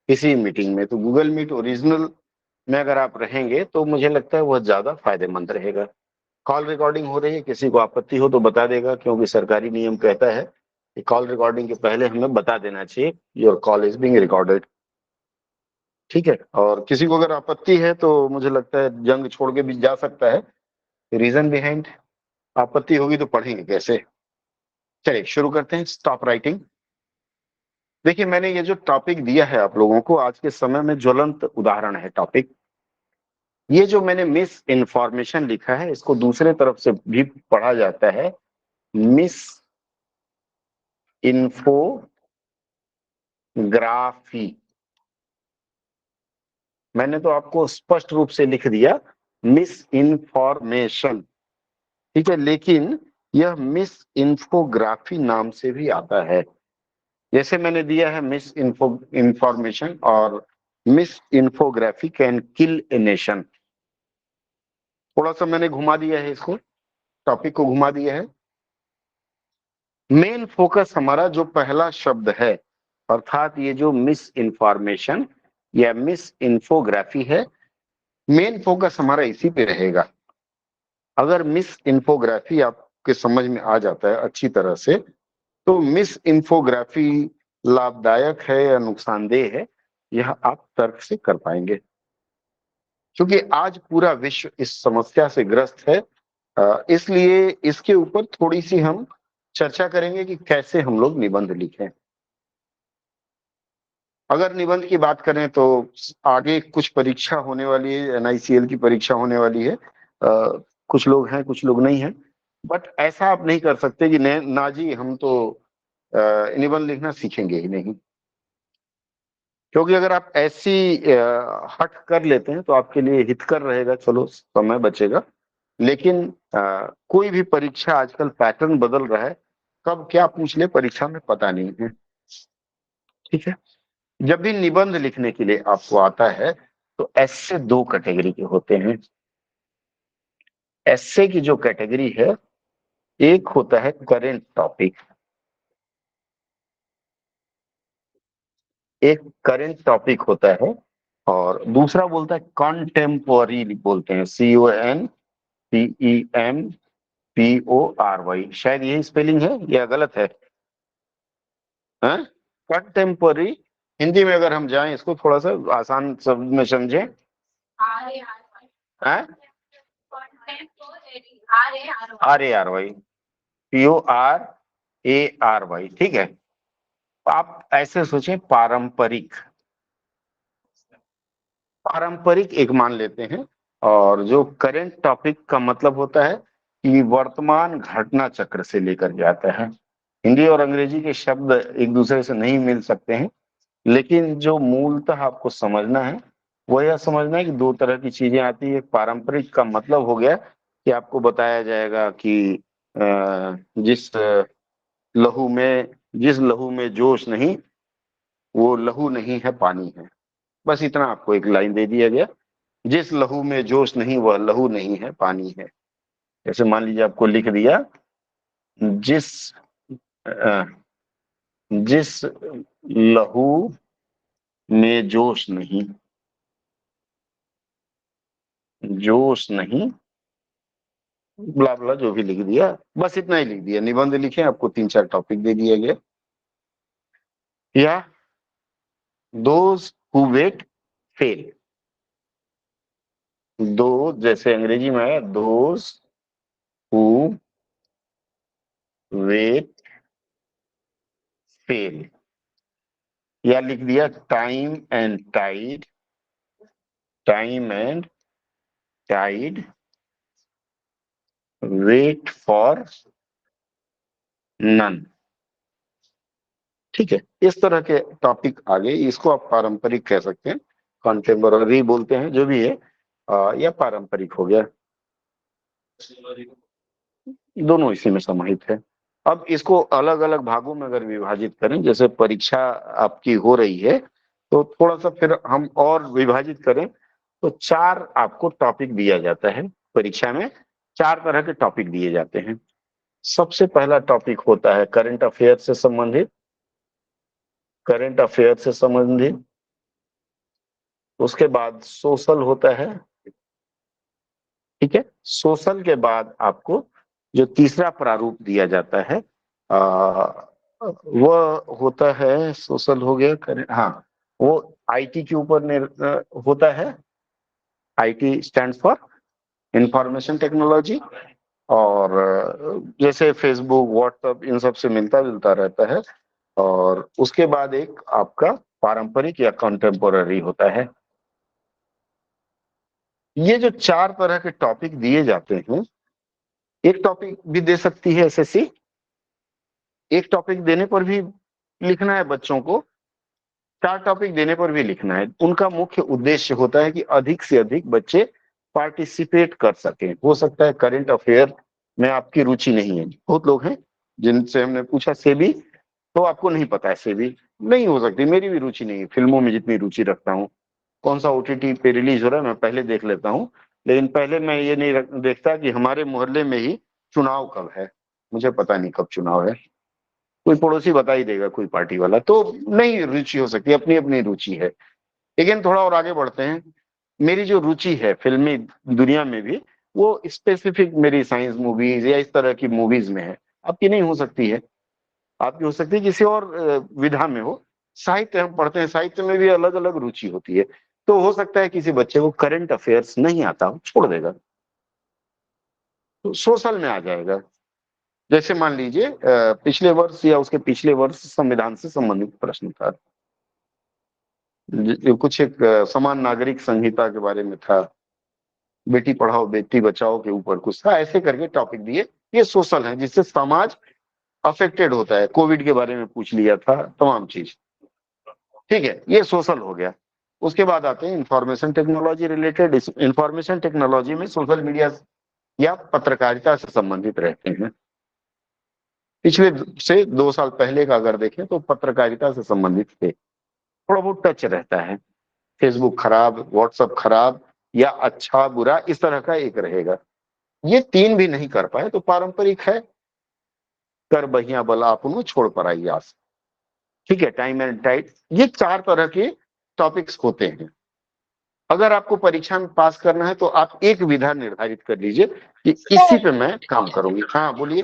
किसी मीटिंग में। तो गूगल मीट ओरिजिनल में अगर आप रहेंगे तो मुझे लगता है वह ज्यादा फायदेमंद रहेगा। कॉल रिकॉर्डिंग हो रही है, किसी को आपत्ति हो तो बता देगा, क्योंकि सरकारी नियम कहता है कि कॉल रिकॉर्डिंग के पहले हमें बता देना चाहिए your call is being recorded. ठीक है, और किसी को अगर आपत्ति है तो मुझे लगता है जंग छोड़ के भी जा सकता है। रीजन बिहाइंड आपत्ति होगी तो पढ़ेंगे कैसे। चलिए शुरू करते हैं। Stop writing. देखिए, मैंने ये जो टॉपिक दिया है आप लोगों को, आज के समय में ज्वलंत उदाहरण है टॉपिक। ये जो मैंने मिस इन्फॉर्मेशन लिखा है, इसको दूसरे तरफ से भी पढ़ा जाता है मिस इन्फोग्राफी। मैंने तो आपको स्पष्ट रूप से लिख दिया मिस इन्फॉर्मेशन, ठीक है, लेकिन यह मिस इन्फोग्राफी नाम से भी आता है। जैसे मैंने दिया है मिस इन्फॉर्मेशन और miss infography can kill a nation. थोड़ा सा मैंने घुमा दिया है इसको, टॉपिक को घुमा दिया है। मेन फोकस हमारा जो पहला शब्द है, अर्थात ये जो मिस इन्फॉर्मेशन या मिस इन्फोग्राफी है, मेन फोकस हमारा इसी पे रहेगा। अगर मिस इन्फोग्राफी आपके समझ में आ जाता है अच्छी तरह से, तो मिस इन्फोग्राफी लाभदायक है या नुकसानदेह है, यह आप तर्क से कर पाएंगे। क्योंकि आज पूरा विश्व इस समस्या से ग्रस्त है, इसलिए इसके ऊपर थोड़ी सी हम चर्चा करेंगे कि कैसे हम लोग निबंध लिखें। अगर निबंध की बात करें तो आगे कुछ परीक्षा होने वाली है, एनआईसीएल की परीक्षा होने वाली है। कुछ लोग हैं, कुछ लोग नहीं हैं, बट ऐसा आप नहीं कर सकते कि ना जी हम तो निबंध लिखना सीखेंगे ही नहीं। क्योंकि अगर आप ऐसी हट कर लेते हैं तो आपके लिए हितकर रहेगा, चलो समय बचेगा। लेकिन कोई भी परीक्षा आजकल पैटर्न बदल रहा है, कब क्या पूछ ले परीक्षा में पता नहीं है। ठीक है, जब भी निबंध लिखने के लिए आपको आता है तो ऐसे दो कैटेगरी के होते हैं। ऐसे की जो कैटेगरी है, एक होता है करेंट टॉपिक, एक करेंट टॉपिक होता है, और दूसरा बोलता है कॉन्टेम्पोररी, बोलते हैं CONTEMPORY। शायद यही स्पेलिंग है या गलत है? कंटेम्पोररी हिंदी में अगर हम जाएं, इसको थोड़ा सा आसान शब्द में समझें, RARY, PORARY। ठीक है, आप ऐसे सोचें पारंपरिक, पारंपरिक एक मान लेते हैं। और जो करेंट टॉपिक का मतलब होता है कि वर्तमान घटना चक्र से लेकर के आता है। हिंदी और अंग्रेजी के शब्द एक दूसरे से नहीं मिल सकते हैं, लेकिन जो मूलतः आपको समझना है वो यह समझना है कि दो तरह की चीजें आती है। पारंपरिक का मतलब हो गया कि आपको बताया जाएगा कि लहू में जिस लहू में जोश नहीं, वो लहू नहीं है, पानी है। बस इतना आपको एक लाइन दे दिया गया, जिस लहू में जोश नहीं वह लहू नहीं है, पानी है। जैसे मान लीजिए आपको लिख दिया जिस अ, जिस लहू में जोश नहीं, जोश नहीं, ब्ला ब्ला जो भी लिख दिया, बस इतना ही लिख दिया। निबंध लिखे, आपको 3-4 टॉपिक दे दिया गया। या दोज हु वेट फेल, दो जैसे अंग्रेजी में आया दोज हु वेट फेल। या लिख दिया time and tide, time and tide wait for none. ठीक है, इस तरह के टॉपिक आगे, इसको आप पारंपरिक कह सकते हैं, कॉन्टेम्पोररी बोलते हैं, जो भी है, या पारंपरिक हो गया, दोनों इसी में समाहित है। अब इसको अलग अलग भागों में अगर विभाजित करें, जैसे परीक्षा आपकी हो रही है तो थोड़ा सा फिर हम और विभाजित करें, तो 4 आपको टॉपिक दिया जाता है परीक्षा में। 4 तरह के टॉपिक दिए जाते हैं। सबसे पहला टॉपिक होता है करंट अफेयर से संबंधित, करंट अफेयर से संबंधित। उसके बाद सोशल होता है, ठीक है। सोशल के बाद आपको जो तीसरा प्रारूप दिया जाता है वह होता है, सोशल हो गया, हाँ, वो आईटी के ऊपर होता है। IT stands for information technology, और जैसे फेसबुक, व्हाट्सएप, इन सब से मिलता जुलता रहता है। और उसके बाद एक आपका पारंपरिक या कंटेम्पोररी होता है। ये जो चार तरह के टॉपिक दिए जाते हैं, एक टॉपिक भी दे सकती है एसएससी, एक टॉपिक देने पर भी लिखना है बच्चों को, चार टॉपिक देने पर भी लिखना है। उनका मुख्य उद्देश्य होता है कि अधिक से अधिक बच्चे पार्टिसिपेट कर सकें। हो सकता है करंट अफेयर में आपकी रुचि नहीं है, बहुत लोग हैं जिनसे हमने पूछा सेबी, तो आपको नहीं पता है सेबी, नहीं हो सकती, मेरी भी रुचि नहीं है फिल्मों में जितनी रुचि रखता हूँ। कौन सा ओटीटी पे रिलीज हो रहा है मैं पहले देख लेता हूँ, लेकिन पहले मैं ये नहीं देखता कि हमारे मोहल्ले में ही चुनाव कब है, मुझे पता नहीं कब चुनाव है, कोई पड़ोसी बता ही देगा कोई पार्टी वाला, तो नहीं रुचि हो सकती, अपनी अपनी रुचि है। लेकिन थोड़ा और आगे बढ़ते हैं, मेरी जो रुचि है फिल्मी दुनिया में भी, वो स्पेसिफिक मेरी साइंस मूवीज या इस तरह की मूवीज में है, आपकी नहीं हो सकती है। आपकी हो सकती है किसी और विधा में हो। साहित्य हम पढ़ते हैं, साहित्य में भी अलग अलग रुचि होती है, तो हो सकता है किसी बच्चे को करंट अफेयर्स नहीं आता हो, छोड़ देगा, तो सोशल में आ जाएगा। जैसे मान लीजिए पिछले वर्ष या उसके पिछले वर्ष संविधान से संबंधित प्रश्न था, कुछ एक समान नागरिक संहिता के बारे में था, बेटी पढ़ाओ बेटी बचाओ के ऊपर कुछ था, ऐसे करके टॉपिक दिए। ये सोशल है, जिससे समाज अफेक्टेड होता है, कोविड के बारे में पूछ लिया था, तमाम चीज, ठीक है, ये सोशल हो गया। उसके बाद आते हैं information technology related. Information technology में सोशल मीडिया या पत्रकारिता से संबंधित रहते हैं। पिछले से 2 साल पहले का अगर देखें तो पत्रकारिता से संबंधित थे, थोड़ा बहुत टच रहता है। फेसबुक खराब, व्हाट्सएप खराब, या अच्छा बुरा, इस तरह का एक रहेगा। ये तीन भी नहीं कर पाए तो पारंपरिक है, कर बहिया बला अपनो छोड़ पर आई आस, ठीक है, टाइम एंड टाइट। ये चार तरह के टॉपिक्स होते हैं। अगर आपको परीक्षा में पास करना है तो आप एक विधा निर्धारित कर लीजिए कि इसी पे मैं काम करूंगी। हाँ बोलिए।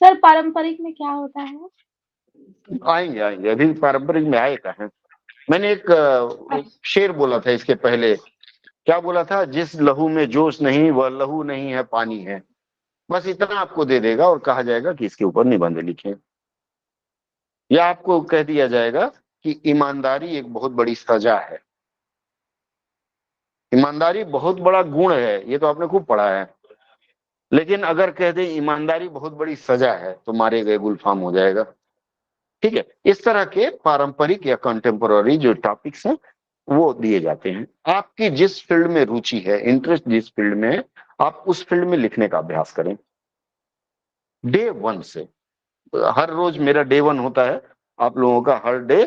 सर पारंपरिक में क्या होता है? आएंगे आएंगे, अभी पारंपरिक में आए का है। मैंने एक शेर बोला था इसके पहले, क्या बोला था, जिस लहू में जोश नहीं वह लहू नहीं है, पानी है। बस इतना आपको दे देगा और कहा जाएगा कि इसके ऊपर निबंध लिखें, या आपको कह दिया जाएगा कि ईमानदारी एक बहुत बड़ी सजा है। ईमानदारी बहुत बड़ा गुण है, ये तो आपने खूब पढ़ा है, लेकिन अगर कह दें ईमानदारी बहुत बड़ी सजा है तो मारे गए गुलफाम हो जाएगा, ठीक है। इस तरह के पारंपरिक या कंटेम्पोररी जो टॉपिक्स हैं वो दिए जाते हैं। आपकी जिस फील्ड में रुचि है, इंटरेस्ट जिस फील्ड में है, आप उस फील्ड में लिखने का अभ्यास करें डे वन से। हर रोज मेरा डे वन होता है, आप लोगों का हर डे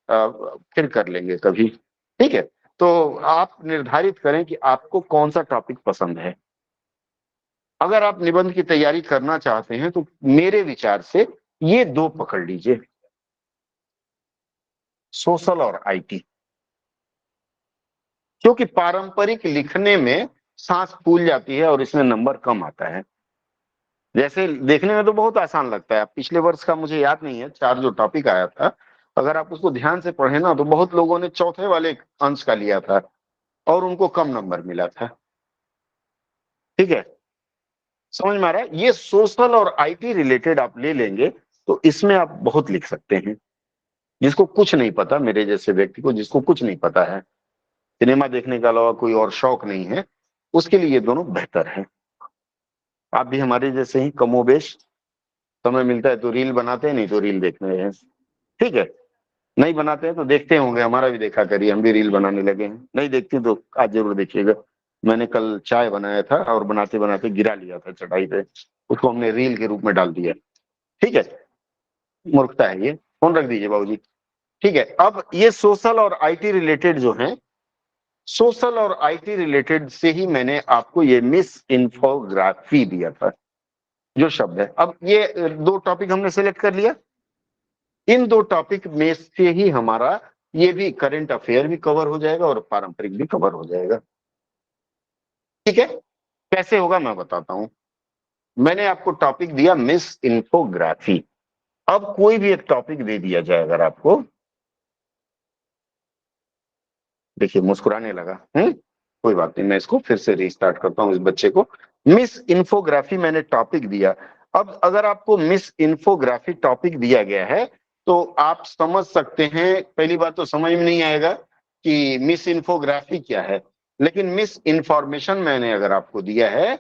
फिर कर लेंगे कभी, ठीक है। तो आप निर्धारित करें कि आपको कौन सा टॉपिक पसंद है। अगर आप निबंध की तैयारी करना चाहते हैं तो मेरे विचार से ये दो पकड़ लीजिए, सोशल और आईटी, क्योंकि पारंपरिक लिखने में सांस फूल जाती है और इसमें नंबर कम आता है। जैसे देखने में तो बहुत आसान लगता है, पिछले वर्ष का मुझे याद नहीं है, चार जो टॉपिक आया था, अगर आप उसको ध्यान से पढ़े ना तो बहुत लोगों ने चौथे वाले अंश का लिया था और उनको कम नंबर मिला था, ठीक है, समझ में आ रहा है। ये सोशल और आईटी रिलेटेड आप ले लेंगे तो इसमें आप बहुत लिख सकते हैं। जिसको कुछ नहीं पता, मेरे जैसे व्यक्ति को जिसको कुछ नहीं पता है, सिनेमा देखने के अलावा कोई और शौक नहीं है, उसके लिए ये दोनों बेहतर है। आप भी हमारे जैसे ही कमोबेश समय मिलता है तो रील बनाते हैं, नहीं तो रील देख रहे हैं, ठीक है। नहीं बनाते हैं तो देखते होंगे, हमारा भी देखा करिए, हम भी रील बनाने लगे हैं। नहीं देखते तो आज जरूर देखिएगा। मैंने कल चाय बनाया था और बनाते बनाते गिरा लिया था चटाई पे, उसको हमने रील के रूप में डाल दिया, ठीक है। मूर्खता है ये, फोन रख दीजिए बाबूजी, ठीक है। अब ये सोशल और आईटी रिलेटेड जो है, सोशल और आईटी रिलेटेड से ही मैंने आपको ये मिस इन्फोग्राफी दिया था जो शब्द है। अब ये दो टॉपिक हमने सेलेक्ट कर लिया, इन दो टॉपिक में से ही हमारा ये भी करंट अफेयर भी कवर हो जाएगा और पारंपरिक भी कवर हो जाएगा। ठीक है, कैसे होगा मैं बताता हूं। मैंने आपको टॉपिक दिया मिस इन्फोग्राफी। अब कोई भी एक टॉपिक दे दिया जाए अगर आपको, देखिए मुस्कुराने लगा, कोई बात नहीं, मैं इसको फिर से रीस्टार्ट करता हूं इस बच्चे को। मिस इन्फोग्राफी मैंने टॉपिक दिया। अब अगर आपको मिस इन्फोग्राफी टॉपिक दिया गया है तो आप समझ सकते हैं, पहली बात तो समझ में नहीं आएगा कि मिस इन्फोग्राफी क्या है, लेकिन मिस इन्फॉर्मेशन मैंने अगर आपको दिया है,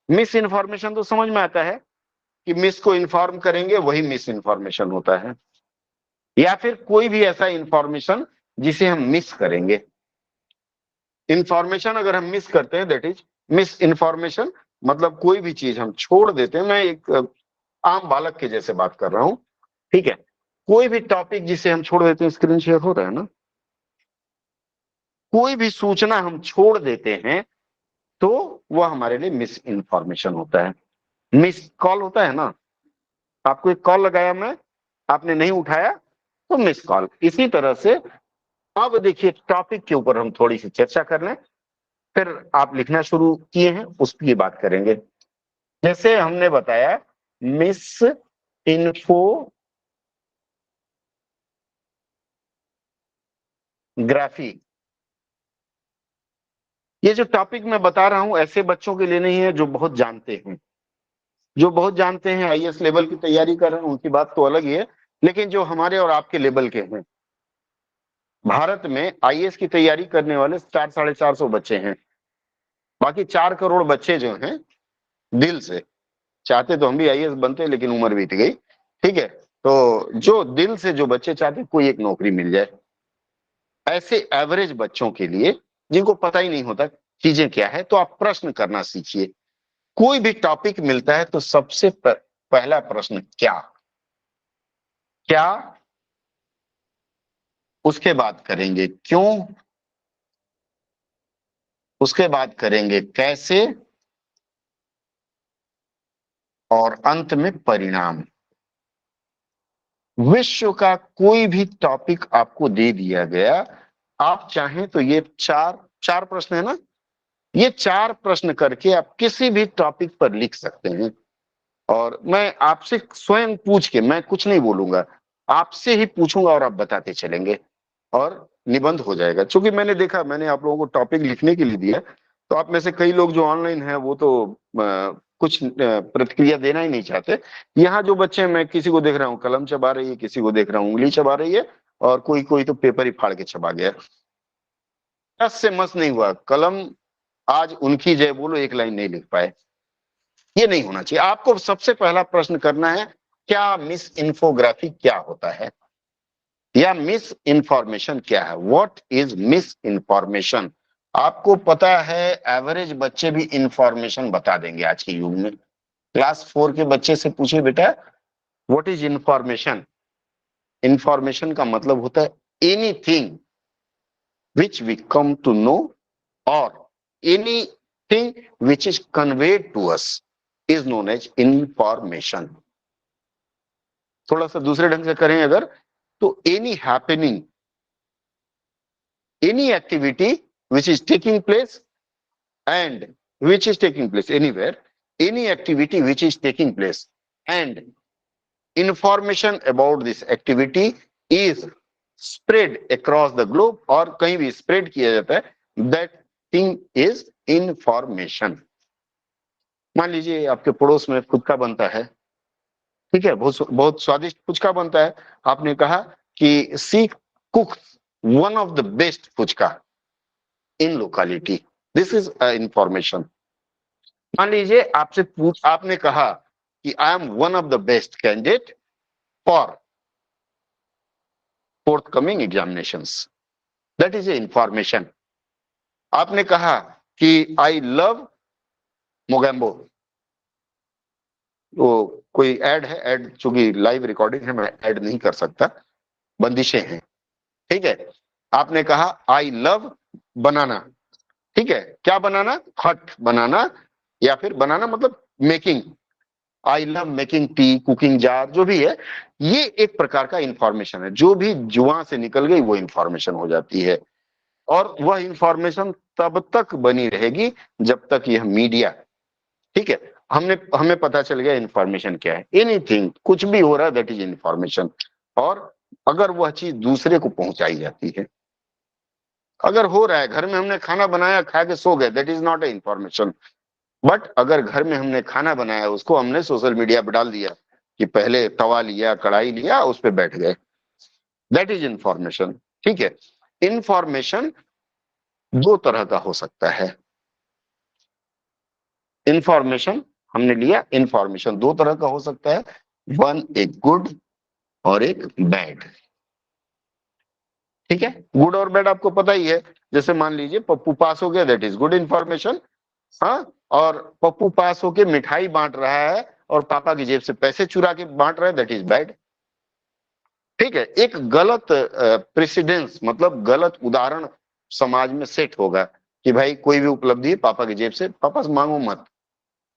मिस इन्फॉर्मेशन तो समझ में आता है कि मिस को इन्फॉर्म करेंगे वही मिस इन्फॉर्मेशन होता है, या फिर कोई भी ऐसा इंफॉर्मेशन जिसे हम मिस करेंगे। इंफॉर्मेशन अगर हम मिस करते हैं दैट इज मिस इंफॉर्मेशन, मतलब कोई भी चीज हम छोड़ देते हैं। मैं एक आम बालक के जैसे बात कर रहा हूं, ठीक है। कोई भी टॉपिक जिसे हम छोड़ देते हैं, स्क्रीन शेयर हो रहा है ना, कोई भी सूचना हम छोड़ देते हैं तो वह हमारे लिए मिस इंफॉर्मेशन होता है। मिस कॉल होता है ना, आपको एक कॉल लगाया मैं, आपने नहीं उठाया तो मिस कॉल। इसी तरह से अब देखिए टॉपिक के ऊपर हम थोड़ी सी चर्चा कर लें, फिर आप लिखना शुरू किए हैं उसकी बात करेंगे। जैसे हमने बताया मिस इन्फोग्राफी, ये जो टॉपिक मैं बता रहा हूं ऐसे बच्चों के लिए नहीं है जो बहुत जानते हैं, जो बहुत जानते हैं आईएएस लेवल की तैयारी कर रहे हैं उनकी बात तो अलग ही है, लेकिन जो हमारे और आपके लेवल के हैं, भारत में आईएएस की तैयारी करने वाले 400-450 बच्चे हैं। बाकी 4 करोड़ बच्चे जो हैं दिल से चाहते तो हम भी आईएएस बनते, लेकिन उम्र बीत गई, ठीक है। तो जो दिल से जो बच्चे चाहते कोई एक नौकरी मिल जाए, ऐसे एवरेज बच्चों के लिए जिनको पता ही नहीं होता चीजें क्या है, तो आप प्रश्न करना सीखिए। कोई भी टॉपिक मिलता है तो सबसे पहला प्रश्न क्या, क्या, उसके बाद करेंगे क्यों, उसके बाद करेंगे कैसे, और अंत में परिणाम। विश्व का कोई भी टॉपिक आपको दे दिया गया, आप चाहें तो ये चार चार प्रश्न है ना, ये 4 प्रश्न करके आप किसी भी टॉपिक पर लिख सकते हैं। और मैं आपसे स्वयं पूछ के, मैं कुछ नहीं बोलूंगा, आपसे ही पूछूंगा और आप बताते चलेंगे और निबंध हो जाएगा। क्योंकि मैंने देखा, मैंने आप लोगों को टॉपिक लिखने के लिए दिया, तो आप में से कई लोग जो ऑनलाइन है वो तो कुछ प्रतिक्रिया देना ही नहीं चाहते। यहाँ जो बच्चे हैं, मैं किसी को देख रहा हूँ कलम चबा रही है, किसी को देख रहा हूँ उंगली चबा रही है, और कोई कोई तो पेपर ही फाड़ के चबा गया। टस से मस नहीं हुआ, कलम आज उनकी जय बोलो एक लाइन नहीं लिख पाए। ये नहीं होना चाहिए। आपको सबसे पहला प्रश्न करना है, क्या मिस इन्फोग्राफी क्या होता है, या मिस इंफॉर्मेशन क्या है, व्हाट इज मिस इंफॉर्मेशन। आपको पता है एवरेज बच्चे भी इंफॉर्मेशन बता देंगे आज के युग में। क्लास 4 के बच्चे से पूछिए बेटा व्हाट इज इंफॉर्मेशन। इंफॉर्मेशन का मतलब होता है anything which we come to know, और anything which is conveyed to us is known as information. थोड़ा सा दूसरे ढंग से करें अगर, तो any happening, any activity which is taking place and which is taking place anywhere, any activity which is taking place and information about this activity is spread across the globe, और कहीं भी spread किया जाता है, that thing is information। मान लीजिए आपके पड़ोस में फुचका बनता है, ठीक है, बहुत बहुत स्वादिष्ट फुचका बनता है। आपने कहा कि she cook one of the best phuchka in locality, this is information. मान लीजिए आपसे आपने कहा कि I am one of the best candidate for forthcoming examinations, that is a information. आपने कहा कि आई लव मोगैम्बो, वो कोई ऐड है, ऐड चूंकि लाइव रिकॉर्डिंग है मैं ऐड नहीं कर सकता, बंदिशें हैं, ठीक है। आपने कहा आई लव बनाना, ठीक है, क्या बनाना, हट बनाना, या फिर बनाना मतलब making, I love making tea, cooking jar, जो भी है, ये एक प्रकार का इंफॉर्मेशन है। जो भी जुआ से निकल गई वो इंफॉर्मेशन हो जाती है, और वह इंफॉर्मेशन तब तक बनी रहेगी जब तक यह मीडिया, ठीक है, हमें पता चल गया इंफॉर्मेशन क्या है। एनीथिंग, कुछ भी हो रहा है, दैट इज इंफॉर्मेशन। और अगर वह चीज दूसरे को पहुंचाई जाती है, अगर हो रहा है घर में हमने खाना बनाया, खा के सो गए, that is not a information. But अगर घर में हमने खाना बनाया, उसको हमने सोशल मीडिया पे डाल दिया कि पहले तवा लिया, कढ़ाई लिया, उस पर बैठ गए, दैट इज इंफॉर्मेशन। ठीक है, इंफॉर्मेशन दो तरह का हो सकता है। इंफॉर्मेशन हमने लिया, इंफॉर्मेशन दो तरह का हो सकता है, वन एक गुड और एक बैड। ठीक है, गुड और बैड आपको पता ही है। जैसे मान लीजिए पप्पू पास हो गया, दैट इज गुड इंफॉर्मेशन। हाँ, और पप्पू पास होके मिठाई बांट रहा है और पापा की जेब से पैसे चुरा के बांट रहा है, दैट इज बैड। ठीक है, एक गलत प्रेसिडेंस, मतलब गलत उदाहरण समाज में सेट होगा कि भाई कोई भी उपलब्धि पापा की जेब से, पापा से मांगो मत,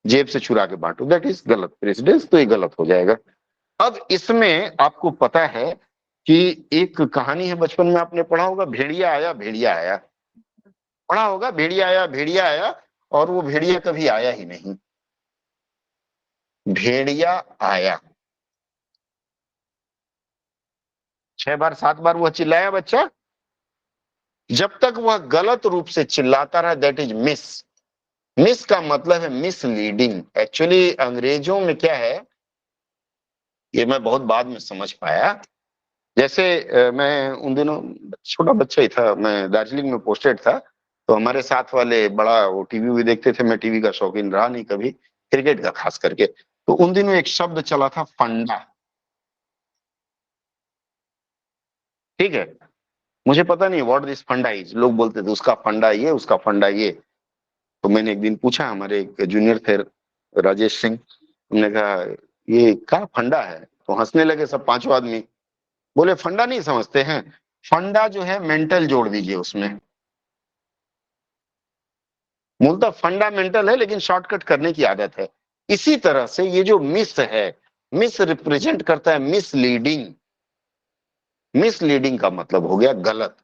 जेब से चुरा के बांटो, दैट इज गलत प्रेसिडेंस, तो ये गलत हो जाएगा। अब इसमें आपको पता है कि एक कहानी है, बचपन में आपने पढ़ा होगा, भेड़िया आया भेड़िया आया, पढ़ा होगा, भेड़िया आया भेड़िया आया, और वो भेड़िया कभी आया ही नहीं। भेड़िया आया 6 बार 7 बार वह चिल्लाया बच्चा, जब तक वह गलत रूप से चिल्लाता रहा, दैट इज मिस। मिस का मतलब है मिसलीडिंग। एक्चुअली अंग्रेजों में क्या है, ये मैं बहुत बाद में समझ पाया। जैसे मैं उन दिनों छोटा बच्चा ही था, मैं दार्जिलिंग में पोस्टेड था, तो हमारे साथ वाले बड़ा वो टीवी भी देखते थे, मैं टीवी का शौकीन रहा नहीं कभी, क्रिकेट का खास करके। तो उन दिनों एक शब्द चला था, फंडा। ठीक है, मुझे पता नहीं व्हाट दिस फंडा इज, लोग बोलते थे उसका फंडा ये, उसका फंडा ये। तो मैंने एक दिन पूछा, हमारे एक जूनियर थे राजेश सिंह, हमने कहा ये क्या फंडा है, तो हंसने लगे सब पांचों आदमी, बोले फंडा नहीं समझते हैं, फंडा जो है मेंटल जोड़ दीजिए उसमें। मूलतः फंडामेंटल है, लेकिन शॉर्टकट करने की आदत है। इसी तरह से ये जो मिस है, मिस रिप्रेजेंट करता है मिसलीडिंग। मिसलीडिंग का मतलब हो गया गलत।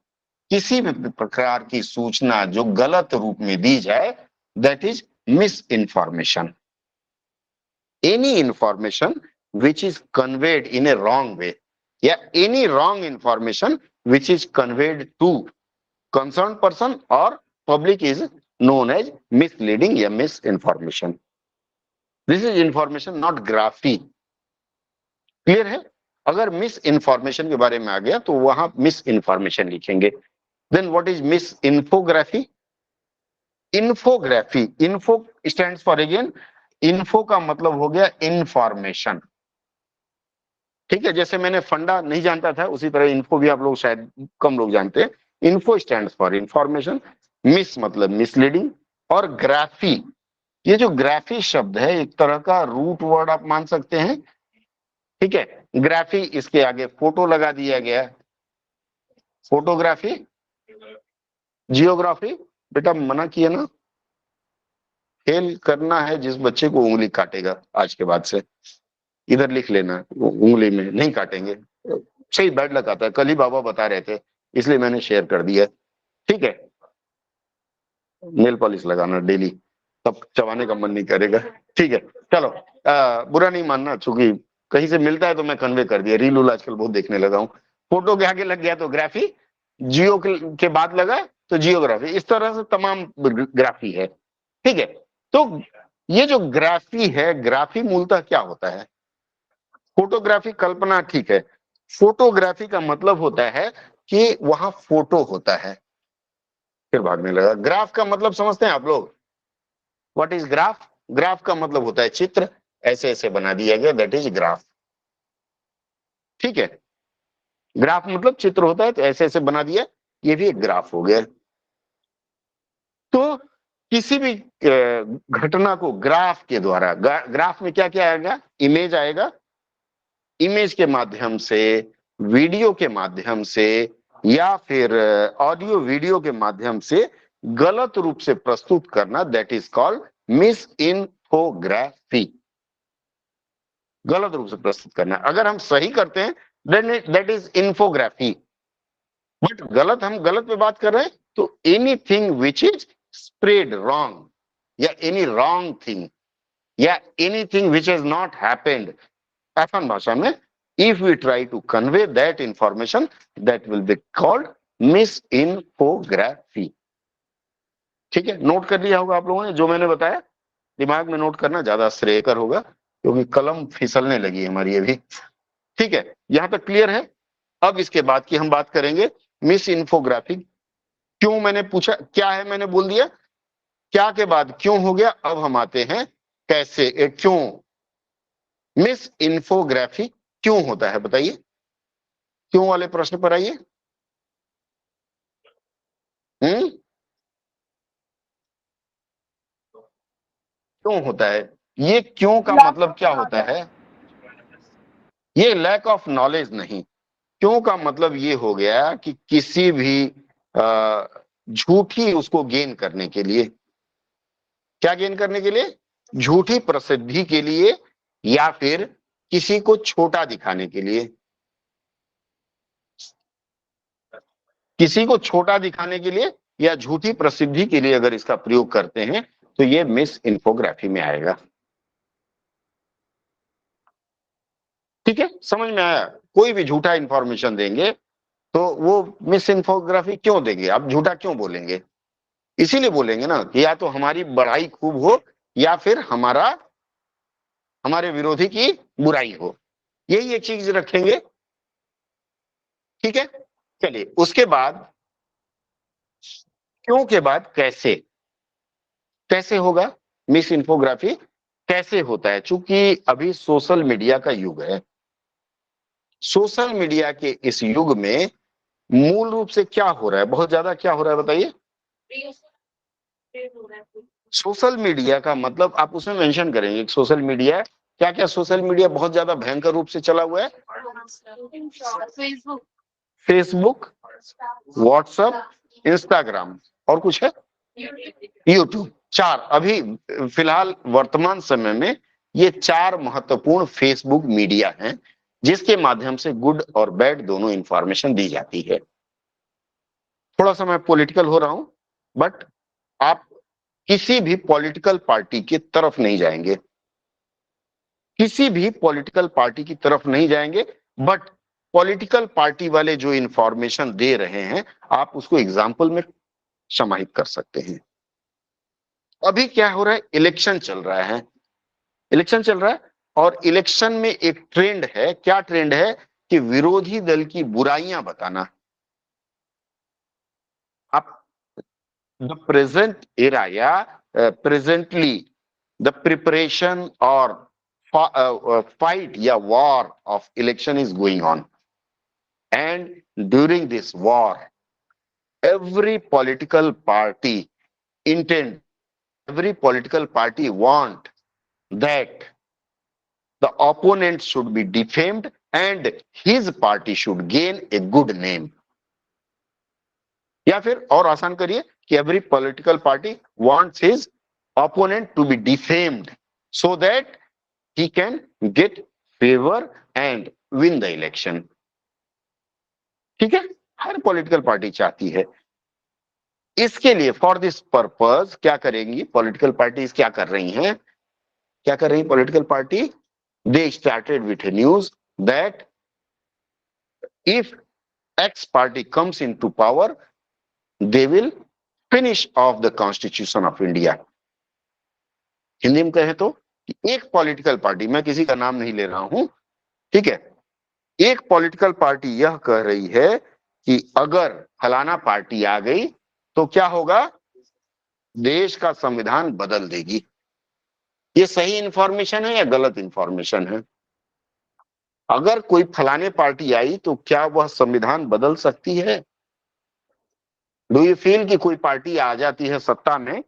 किसी भी प्रकार की सूचना जो गलत रूप में दी जाए, that is misinformation. Any information which is conveyed in a wrong way, या any wrong information which is conveyed to concerned person or public is known as misleading या misinformation. This is information, not graphy. Clear है? अगर miss information के बारे में आ गया तो वहां मिस इंफॉर्मेशन लिखेंगे। Then what is misinfography? Infography, info stands for, again info का मतलब हो गया इंफॉर्मेशन। ठीक है, जैसे मैंने फंडा नहीं जानता था, उसी तरह इन्फो भी आप लोग शायद कम लोग जानते हैं। Info stands for information, miss मतलब मिसलीडिंग, और ग्राफी, ये जो ग्राफी शब्द है एक तरह का रूट वर्ड आप मान सकते हैं। ठीक है, ग्राफी, इसके आगे फोटो लगा दिया गया, फोटोग्राफी। जियोग्राफी, बेटा मना किया ना, फेल करना है जिस बच्चे को उंगली काटेगा आज के बाद से, इधर लिख लेना, उंगली में नहीं काटेंगे। सही बैड लक आता है, कल ही बाबा बता रहे थे, इसलिए मैंने शेयर कर दिया। ठीक है, नेल पॉलिश लगाना डेली, तब चबाने का मन नहीं करेगा। ठीक है, चलो, बुरा नहीं मानना, चूंकि कहीं से मिलता है तो मैं कन्वे कर दिया, रील आजकल बहुत देखने लगा हूं। फोटो के आगे लग गया तो ग्राफी, जियो के बाद लगा तो जियोग्राफी, इस तरह से तमाम ग्राफी है। ठीक है, तो ये जो ग्राफी है, ग्राफी मूलतः क्या होता है? फोटोग्राफी कल्पना, ठीक है, फोटोग्राफी का मतलब होता है कि वहां फोटो होता है। फिर भागने लगा। ग्राफ का मतलब समझते हैं आप लोग? What is graph? ग्राफ का मतलब होता है चित्र, ऐसे ऐसे बना दिया गया, दैट इज ग्राफ। ठीक है, ग्राफ मतलब चित्र होता है, तो ऐसे ऐसे बना दिया, ये भी एक ग्राफ हो गया। तो किसी भी घटना को ग्राफ के द्वारा, ग्राफ में क्या क्या आएगा? इमेज आएगा, इमेज के माध्यम से, वीडियो के माध्यम से, या फिर ऑडियो वीडियो के माध्यम से गलत रूप से प्रस्तुत करना, that is called mis infography. गलत रूप से प्रस्तुत करना है। अगर हम सही करते हैं then that is infography. But गलत, हम गलत पे बात कर रहे हैं तो anything which is spread wrong, या एनी रॉन्ग थिंग, या anything which has not happened, आसान भाषा में if we try to convey that information, that will be called mis infography. ठीक है, नोट कर लिया होगा आप लोगों ने जो मैंने बताया, दिमाग में नोट करना ज्यादा श्रेयकर होगा क्योंकि कलम फिसलने लगी है हमारी अभी। ठीक है, यहां तक क्लियर है। अब इसके बाद की हम बात करेंगे मिस इन्फोग्राफी। क्यों मैंने पूछा, क्या है मैंने बोल दिया, क्या के बाद क्यों हो गया। अब हम आते हैं कैसे, क्यों मिस इन्फोग्राफी क्यों होता है, बताइए। क्यों वाले प्रश्न पर आइए। हम्म, क्यों होता है, ये क्यों का लॉस मतलब ऑफ क्या होता नॉलेज। है। ये लैक ऑफ नॉलेज नहीं, क्यों का मतलब ये हो गया कि किसी भी झूठी उसको गेन करने के लिए, क्या गेन करने के लिए, झूठी प्रसिद्धि के लिए, या फिर किसी को छोटा दिखाने के लिए। किसी को छोटा दिखाने के लिए या झूठी प्रसिद्धि के लिए अगर इसका प्रयोग करते हैं तो ये मिस इन्फोग्राफी में आएगा। ठीक है, समझ में आया। कोई भी झूठा इंफॉर्मेशन देंगे तो वो मिस इन्फोग्राफी क्यों देंगे, आप झूठा क्यों बोलेंगे, इसीलिए बोलेंगे ना कि या तो हमारी बड़ाई खूब हो या फिर हमारे विरोधी की बुराई हो, यही एक चीज रखेंगे। ठीक है, चलिए उसके बाद क्यों के बाद कैसे, कैसे होगा मिस इन्फोग्राफी, कैसे होता है। चूंकि अभी सोशल मीडिया का युग है, सोशल मीडिया के इस युग में मूल रूप से क्या हो रहा है, बहुत ज्यादा क्या हो रहा है बताइए। सोशल मीडिया का मतलब आप उसमें मेंशन करेंगे सोशल मीडिया क्या क्या, सोशल मीडिया बहुत ज्यादा भयंकर रूप से चला हुआ है। फेसबुक। फेसबुक, व्हाट्सएप, इंस्टाग्राम, और कुछ है, यूट्यूब। चार अभी फिलहाल वर्तमान समय में ये चार महत्वपूर्ण फेसबुक मीडिया हैं जिसके माध्यम से गुड और बैड दोनों इंफॉर्मेशन दी जाती है। थोड़ा सा मैं पॉलिटिकल हो रहा हूं बट आप किसी भी पॉलिटिकल पार्टी की तरफ नहीं जाएंगे, किसी भी पॉलिटिकल पार्टी की तरफ नहीं जाएंगे, बट पॉलिटिकल पार्टी वाले जो इंफॉर्मेशन दे रहे हैं आप उसको एग्जाम्पल में समाहित कर सकते हैं। अभी क्या हो रहा है, इलेक्शन चल रहा है, इलेक्शन चल रहा है और इलेक्शन में एक ट्रेंड है, क्या ट्रेंड है कि विरोधी दल की बुराइयां बताना। आप द प्रेजेंट एरा या प्रेजेंटली द प्रिपरेशन और fight या war of election is going on, and during this war every political party intend, every political party want that the opponent should be defamed and his party should gain a good name, या फिर और आसान करिए कि every political party wants his opponent to be defamed so that he can get favor and win the election। ठीक है, हर political party चाहती है। इसके लिए फॉर दिस पर्पस क्या करेंगी पॉलिटिकल पार्टीज, क्या कर रही हैं, क्या कर रही political party, they started with A news that if x party comes into power they will finish off the constitution of India. Hindi में कहे तो कि एक पॉलिटिकल पार्टी, मैं किसी का नाम नहीं ले रहा हूं, ठीक है, एक पॉलिटिकल पार्टी यह कह रही है कि अगर फलाना पार्टी आ गई तो क्या होगा, देश का संविधान बदल देगी। ये सही इंफॉर्मेशन है या गलत इंफॉर्मेशन है। अगर कोई फलाने पार्टी आई तो क्या वह संविधान बदल सकती है। डू यू फील कि कोई पार्टी आ जाती है सत्ता में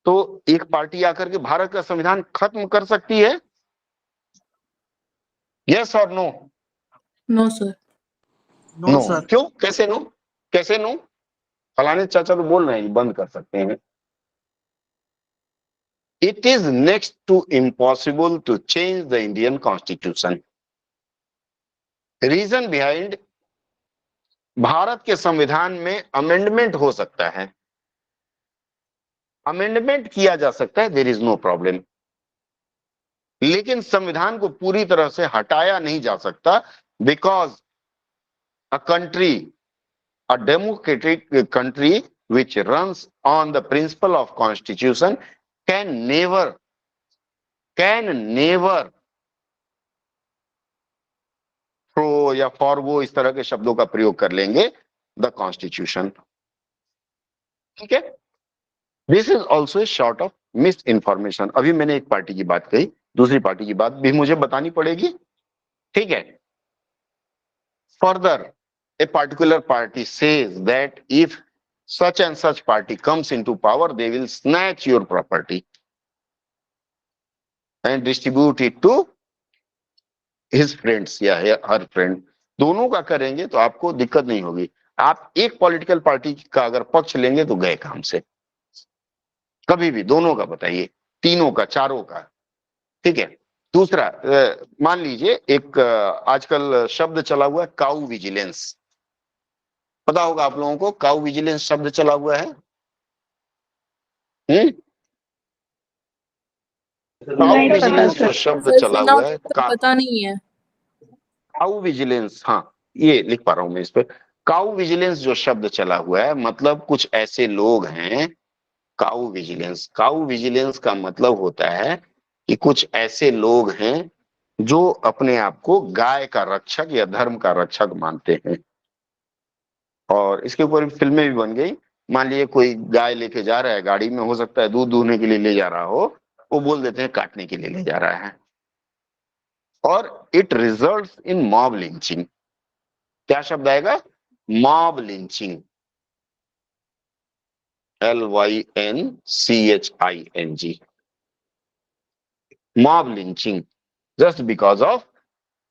तो एक पार्टी आकर के भारत का संविधान खत्म कर सकती है, यस और नो। No sir. नो क्यों, कैसे नो, कैसे नो, फलाने चाचा तो बोल रहे हैं बंद कर सकते हैं। it is next to impossible to change the Indian Constitution. Reason behind, भारत के संविधान में अमेंडमेंट हो सकता है, अमेंडमेंट किया जा सकता है, देयर इज नो प्रॉब्लम, लेकिन संविधान को पूरी तरह से हटाया नहीं जा सकता, because a country, a democratic country which runs on the principle of constitution can never throw या फॉरगो इस तरह के शब्दों का प्रयोग कर लेंगे द कॉन्स्टिट्यूशन। ठीक है, this is also a short of miss information. अभी मैंने एक पार्टी की बात कही, दूसरी पार्टी की बात भी मुझे बतानी पड़ेगी। ठीक है, further a particular party says that if such and such party comes into power, they will snatch your property and distribute it to his friends या her friend। दोनों का करेंगे तो आपको दिक्कत नहीं होगी। आप एक पॉलिटिकल पार्टी का अगर पक्ष लेंगे तो गए काम से, कभी भी दोनों का बताइए, तीनों का, चारों का। ठीक है, दूसरा मान लीजिए एक आजकल शब्द चला हुआ है काउ विजिलेंस, पता होगा आप लोगों को, काउ विजिलेंस शब्द चला हुआ है। काउ नहीं पता विजिलेंस जो सर। शब्द चला हुआ है, पता नहीं है। काउ विजिलेंस, हाँ ये लिख पा रहा हूं मैं इस पे। काउ विजिलेंस जो शब्द चला हुआ है, मतलब कुछ ऐसे लोग हैं, काउ विजिलेंस, काउ विजिलेंस का मतलब होता है कि कुछ ऐसे लोग हैं जो अपने आप को गाय का रक्षक या धर्म का रक्षक मानते हैं, और इसके ऊपर फिल्में भी बन गई। मान लीजिए कोई गाय लेके जा रहा है गाड़ी में, हो सकता है दूध दूहने के लिए ले जा रहा हो, वो बोल देते हैं काटने के लिए ले जा रहा है, और it results in mob lynching. क्या शब्द आएगा? Mob lynching, LYNCHING, mob lynching, just because of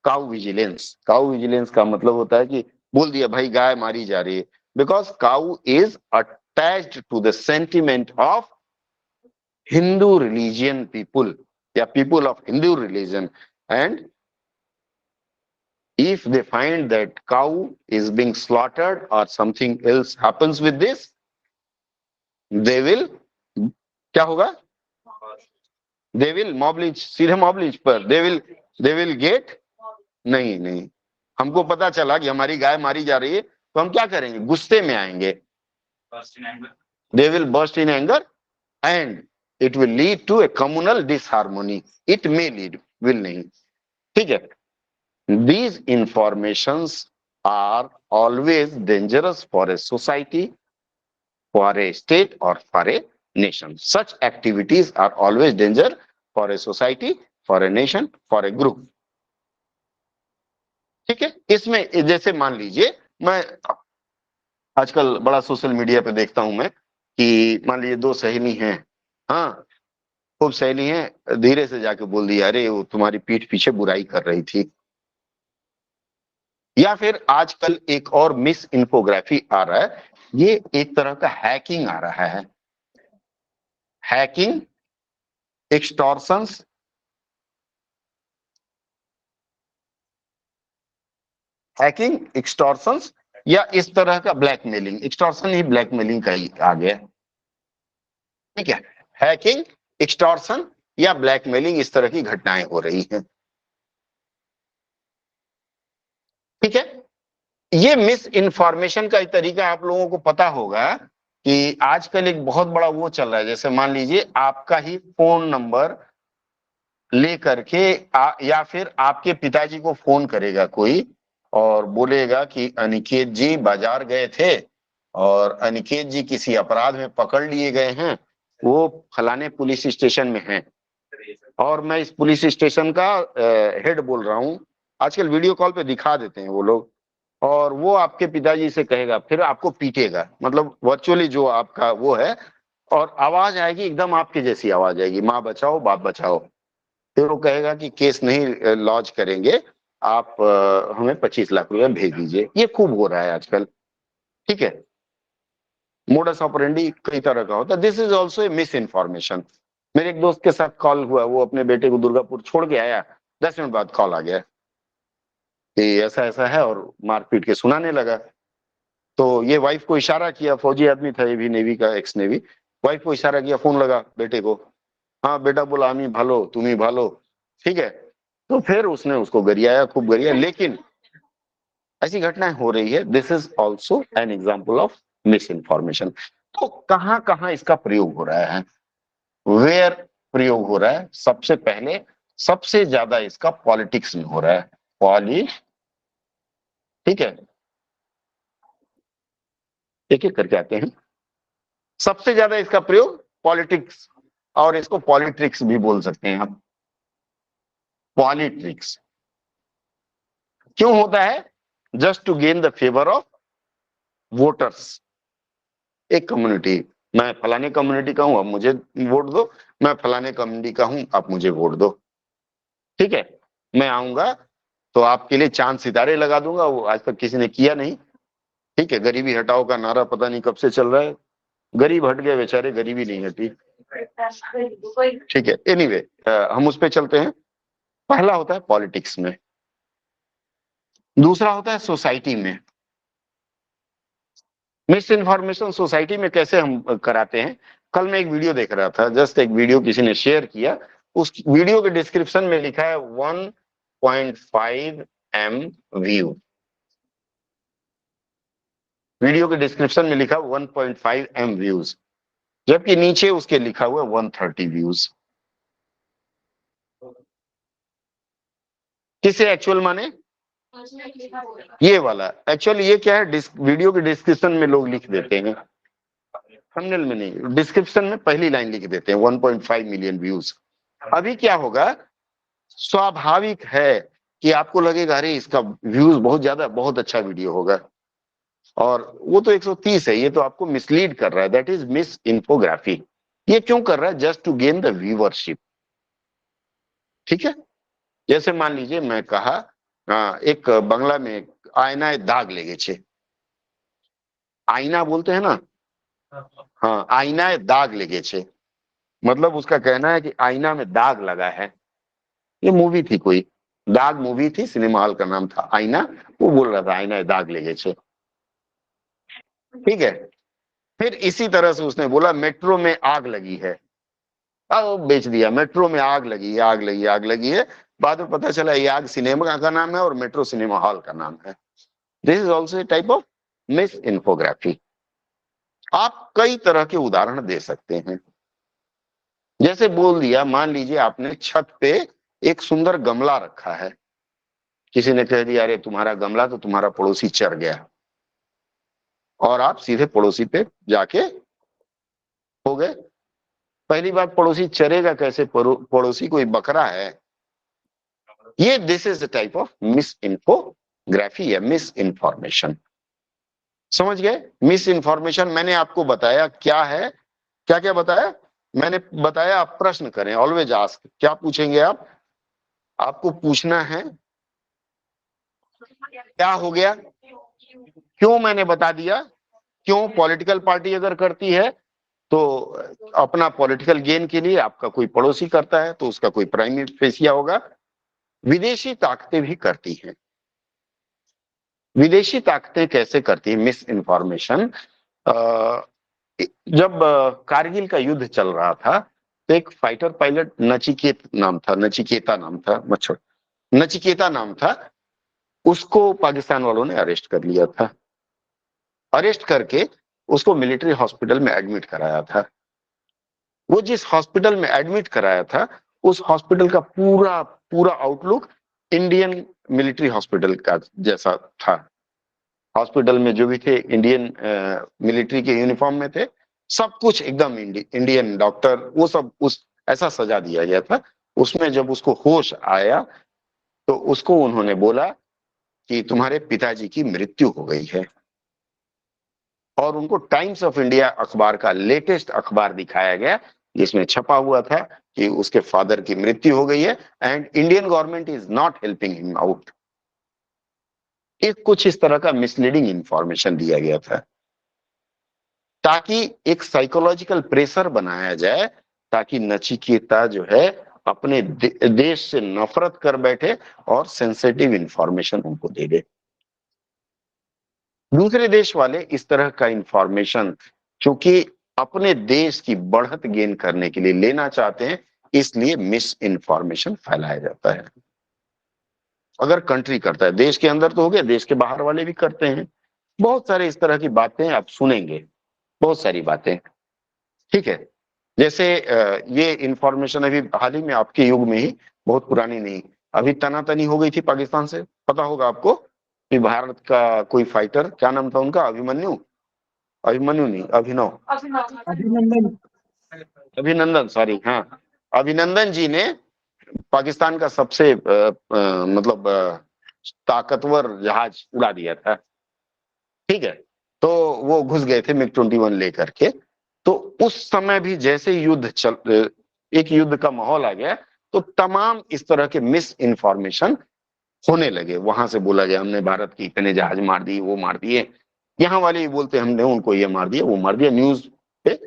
cow vigilance. Cow vigilance का मतलब होता है कि बोल दिया भाई गाय मारी जा रही है, because cow is attached to the sentiment of Hindu religion people या people of Hindu religion, and if they find that cow is being slaughtered or something else happens with this, they will, क्या होगा? They will mob lynch, सीधे mob lynch पर they will get, नहीं, हमको पता चला कि हमारी गाय मारी जा रही है तो हम क्या करेंगे? गुस्से में आएंगे, they will burst in anger and it will lead to a communal disharmony, it may lead, will नहीं। ठीक है, these informations are always dangerous for a society, for a state or for a nation. Such activities are always danger for a society, for a nation, for a group. ठीक है, इसमें जैसे मान लीजिए मैं आजकल बड़ा सोशल मीडिया पे देखता हूं मैं कि मान लीजिए दो सहेली हैं, हाँ खूब सहेली हैं, धीरे से जाके बोल दिया अरे वो तुम्हारी पीठ पीछे बुराई कर रही थी। या फिर आजकल एक और मिस इन्फोग्राफी आ रहा है, ये एक तरह का हैकिंग आ रहा है, हैकिंग, एक्सटॉर्शंस, हैकिंग, एक्सटॉर्शंस या इस तरह का ब्लैकमेलिंग। एक्सटॉर्शन ही ब्लैकमेलिंग का ही आ गया। ठीक है, हैकिंग, एक्सटॉर्शन या ब्लैकमेलिंग, इस तरह की घटनाएं हो रही हैं। ठीक है, ये मिस इन्फॉर्मेशन का तरीका आप लोगों को पता होगा कि आजकल एक बहुत बड़ा वो चल रहा है, जैसे मान लीजिए आपका ही फोन नंबर ले करके या फिर आपके पिताजी को फोन करेगा कोई और बोलेगा कि अनिकेत जी बाजार गए थे और अनिकेत जी किसी अपराध में पकड़ लिए गए हैं, वो फलाने पुलिस स्टेशन में हैं और मैं इस पुलिस स्टेशन का हेड बोल रहा हूँ। आजकल वीडियो कॉल पे दिखा देते हैं वो लोग, और वो आपके पिताजी से कहेगा, फिर आपको पीटेगा, मतलब वर्चुअली जो आपका वो है, और आवाज आएगी एकदम आपके जैसी आवाज आएगी, माँ बचाओ बाप बचाओ। फिर वो कहेगा कि केस नहीं लॉन्च करेंगे, आप हमें 25 लाख रुपए भेज दीजिए। ये खूब हो रहा है आजकल। ठीक है, मोडस ऑपरेंडी कई तरह का होता है। This is also a miss information. मेरे एक दोस्त के साथ कॉल हुआ, वो अपने बेटे को दुर्गापुर छोड़ के आया, 10 मिनट बाद कॉल आ गया कि ऐसा ऐसा है, और मारपीट के सुनाने लगा। तो ये वाइफ को इशारा किया, फौजी आदमी था ये भी, नेवी का, एक्स नेवी। वाइफ को इशारा किया, फोन लगा बेटे को, हाँ बेटा बोला, आमी भालो तुम्ही भालो, ठीक है। तो फिर उसने उसको गरियाया, खूब गरिया। लेकिन ऐसी घटनाएं हो रही है, this is also an example of miss information. तो कहां कहां इसका प्रयोग हो रहा है, वेयर प्रयोग हो रहा है? सबसे पहले, सबसे ज्यादा इसका पॉलिटिक्स में हो रहा है, ठीक है, एक एक करके आते हैं। सबसे ज्यादा इसका प्रयोग पॉलिटिक्स, और इसको पॉलिट्रिक्स भी बोल सकते हैं आप। पॉलिट्रिक्स क्यों होता है? Just to gain the favour of voters. एक कम्युनिटी, मैं फलाने कम्युनिटी का हूं, आप मुझे वोट दो, मैं फलाने कम्युनिटी का हूं, आप मुझे वोट दो, ठीक है। मैं आऊंगा तो आपके लिए चांद सितारे लगा दूंगा, वो आज तक किसी ने किया नहीं, ठीक है। गरीबी हटाओ का नारा पता नहीं कब से चल रहा है, गरीब हट गए बेचारे, गरीबी नहीं हटी, ठीक है। एनीवे, हम उस पे चलते हैं। पहला होता है पॉलिटिक्स में, दूसरा होता है सोसाइटी में। मिस इन्फॉर्मेशन सोसाइटी में कैसे हम कराते हैं? कल मैं एक वीडियो देख रहा था, जस्ट एक वीडियो किसी ने शेयर किया, उस वीडियो के डिस्क्रिप्शन में लिखा है 1.5 M व्यू। वीडियो के डिस्क्रिप्शन में लिखा 1.5 M व्यूज, जबकि नीचे उसके लिखा हुआ 130 व्यूज। किसे एक्चुअल माने? ये वाला एक्चुअल। ये क्या है, वीडियो के डिस्क्रिप्शन में लोग लिख देते हैं, थंबनेल में नहीं, डिस्क्रिप्शन में पहली लाइन लिख देते हैं 1.5 मिलियन व्यूज। अभी क्या होगा, स्वाभाविक है कि आपको लगेगा अरे इसका व्यूज बहुत ज्यादा, बहुत अच्छा वीडियो होगा, और वो तो 130 है, ये तो आपको मिसलीड कर रहा है, दैट इज मिस इन्फोग्राफी। ये क्यों कर रहा है? Just to gain the viewership, ठीक है। जैसे मान लीजिए मैं कहा, एक बंगला में आयना दाग लेगे छे, आईना बोलते हैं ना, हाँ, आईना दाग लेगे छे, मतलब उसका कहना है कि आईना में दाग लगा है। ये मूवी थी कोई, दाग मूवी थी, सिनेमा हॉल का नाम था आईना। वो बोल रहा था आईना दाग लेगे छे, ठीक है। फिर इसी तरह से उसने बोला मेट्रो में आग लगी है, अब बेच दिया, मेट्रो में आग लगी है, आग लगी, आग लगी है। बाद में पता चला ये आग सिनेमा का नाम है और मेट्रो सिनेमा हॉल का नाम है। This is also a type of miss infography. आप कई तरह के उदाहरण दे सकते हैं। जैसे बोल दिया, मान लीजिए आपने छत पे एक सुंदर गमला रखा है, किसी ने कह दिया अरे तुम्हारा गमला तो तुम्हारा पड़ोसी चर गया, और आप सीधे पड़ोसी पे जाके हो गए। पहली बात, पड़ोसी चरेगा कैसे? पड़ोसी कोई बकरा है? ये this is the type of miss infography या मिस इन्फॉर्मेशन। समझ गए? मिस इन्फॉर्मेशन मैंने आपको बताया क्या है, क्या क्या बताया मैंने? बताया आप प्रश्न करें, ऑलवेज आस्क। क्या पूछेंगे आप? आपको पूछना है क्या हो गया, क्यों मैंने बता दिया, क्यों पॉलिटिकल पार्टी अगर करती है तो अपना पॉलिटिकल गेन के लिए, आपका कोई पड़ोसी करता है तो उसका कोई प्राइम फेसिया होगा। विदेशी ताकतें भी करती हैं। विदेशी ताकतें कैसे करती है मिस इन्फॉर्मेशन? जब कारगिल का युद्ध चल रहा था, तो एक फाइटर पायलट नचिकेता नाम था, मच्छर नचिकेता नाम था, उसको पाकिस्तान वालों ने अरेस्ट कर लिया था। अरेस्ट करके उसको मिलिट्री हॉस्पिटल में एडमिट कराया था। वो जिस हॉस्पिटल में एडमिट कराया था, उस हॉस्पिटल का पूरा पूरा आउटलुक इंडियन मिलिट्री हॉस्पिटल का जैसा था। हॉस्पिटल में जो भी थे इंडियन मिलिट्री के यूनिफॉर्म में थे, सब कुछ एकदम इंडियन, डॉक्टर वो सब उस ऐसा सजा दिया गया था। उसमें जब उसको होश आया तो उसको उन्होंने बोला कि तुम्हारे पिताजी की मृत्यु हो गई है, और उनको टाइम्स ऑफ इंडिया अखबार का लेटेस्ट अखबार दिखाया गया, जिसमें छपा हुआ था कि उसके फादर की मृत्यु हो गई है and Indian government is not helping him out. एक कुछ इस तरह का मिसलीडिंग इंफॉर्मेशन दिया गया था, ताकि एक साइकोलॉजिकल प्रेशर बनाया जाए ताकि नचिकेता जो है अपने देश से नफरत कर बैठे और सेंसिटिव इंफॉर्मेशन उनको दे दे। दूसरे देश वाले इस तरह का इंफॉर्मेशन क्योंकि अपने देश की बढ़त गेन करने के लिए लेना चाहते हैं, इसलिए मिस इन्फॉर्मेशन फैलाया जाता है। अगर कंट्री करता है, देश के अंदर तो हो गया, देश के बाहर वाले भी करते हैं। बहुत सारे इस तरह की बातें आप सुनेंगे, बहुत सारी बातें, ठीक है। जैसे ये इंफॉर्मेशन अभी हाल ही में आपके युग में ही, बहुत पुरानी नहीं, अभी तनातनी हो गई थी पाकिस्तान से, पता होगा आपको कि भारत का कोई फाइटर, क्या नाम था उनका, अभिमन्यु, अभिमन्यु नहीं, अभिनव, अभिनंदन। अभिनंदन, सॉरी, हाँ, अभिनंदन जी ने पाकिस्तान का सबसे मतलब ताकतवर जहाज उड़ा दिया था, ठीक है। तो वो घुस गए थे मिग-21 लेकर के। तो उस समय भी जैसे एक युद्ध का माहौल आ गया, तो तमाम इस तरह के मिस इन्फॉर्मेशन होने लगे। वहां से बोला गया हमने भारत के इतने जहाज मार दिए, वो मार दिए, यहाँ वाले ही बोलते हमने उनको ये मार दिया, वो मार दिया, न्यूज पे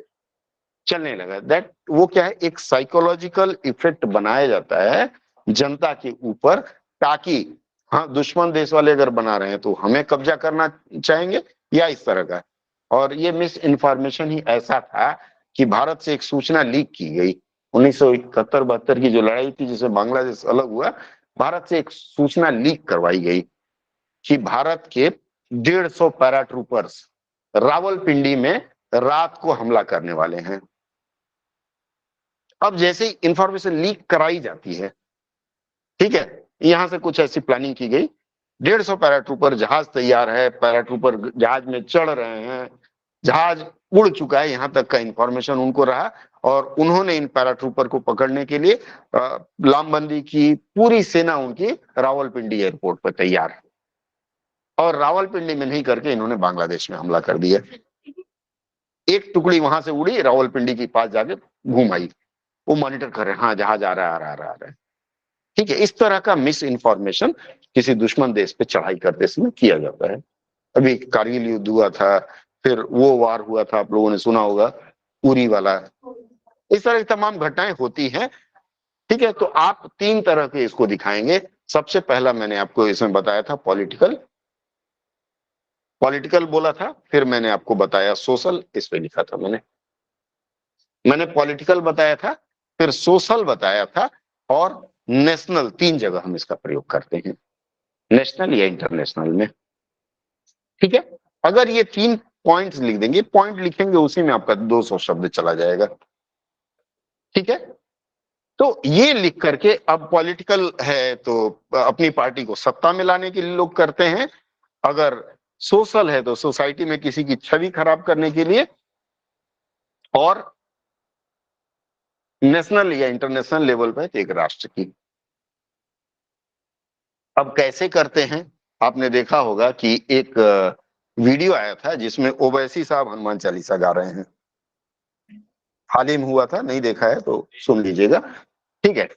चलने लगा। दैट वो क्या है, एक साइकोलॉजिकल इफेक्ट बनाया जाता है जनता के ऊपर, ताकि हाँ, दुश्मन देश वाले अगर बना रहे हैं तो हमें कब्जा करना चाहेंगे, या इस तरह का। और ये मिस इन्फॉर्मेशन ही ऐसा था कि भारत से एक सूचना लीक की गई 1971-72 की जो लड़ाई थी जिसमें बांग्लादेश अलग हुआ, भारत से एक सूचना लीक करवाई गई कि भारत के 150 पैराट्रूपर्स रावलपिंडी में रात को हमला करने वाले हैं। अब जैसे ही इंफॉर्मेशन लीक कराई जाती है, ठीक है, यहां से कुछ ऐसी प्लानिंग की गई, 150 पैराट्रूपर, जहाज तैयार है, पैराट्रूपर जहाज में चढ़ रहे हैं, जहाज उड़ चुका है, यहां तक का इंफॉर्मेशन उनको रहा, और उन्होंने इन पैराट्रूपर को पकड़ने के लिए लामबंदी की, पूरी सेना उनकी रावलपिंडी एयरपोर्ट पर तैयार है, और रावलपिंडी में नहीं करके इन्होंने बांग्लादेश में हमला कर दिया। एक टुकड़ी वहां से उड़ी, रावलपिंडी के पास जाके घूम आई, वो मॉनिटर कर रहे हैं, हाँ जहाज आ रहा है, आ रहा है, आ रहा है, ठीक है। इस तरह का मिस इन्फॉर्मेशन किसी दुश्मन देश पे चढ़ाई करते समय किया जाता है। अभी कारगिल युद्ध हुआ था, फिर वो वार हुआ था, आप लोगों ने सुना होगा, उरी वाला, इस तरह की तमाम घटनाएं होती हैं, ठीक है। तो आप 3 तरह के इसको दिखाएंगे। सबसे पहला मैंने आपको इसमें बताया था पॉलिटिकल, पॉलिटिकल बोला था, फिर मैंने आपको बताया सोशल, इस पे लिखा था मैंने पॉलिटिकल बताया था, फिर सोशल बताया था, और नेशनल, 3 जगह हम इसका प्रयोग करते हैं, नेशनल या इंटरनेशनल में, ठीक है। अगर ये 3 पॉइंट्स लिख देंगे, पॉइंट लिखेंगे उसी में आपका 200 शब्द चला जाएगा, ठीक है। तो ये लिख करके, अब पॉलिटिकल है तो अपनी पार्टी को सत्ता में लाने के लिए लोग करते हैं, अगर सोशल है तो सोसाइटी में किसी की छवि खराब करने के लिए, और नेशनल या इंटरनेशनल लेवल पे एक राष्ट्र की। अब कैसे करते हैं, आपने देखा होगा कि एक वीडियो आया था जिसमें ओवैसी साहब हनुमान चालीसा गा रहे हैं, हाल ही में हुआ था, नहीं देखा है तो सुन लीजिएगा, ठीक है।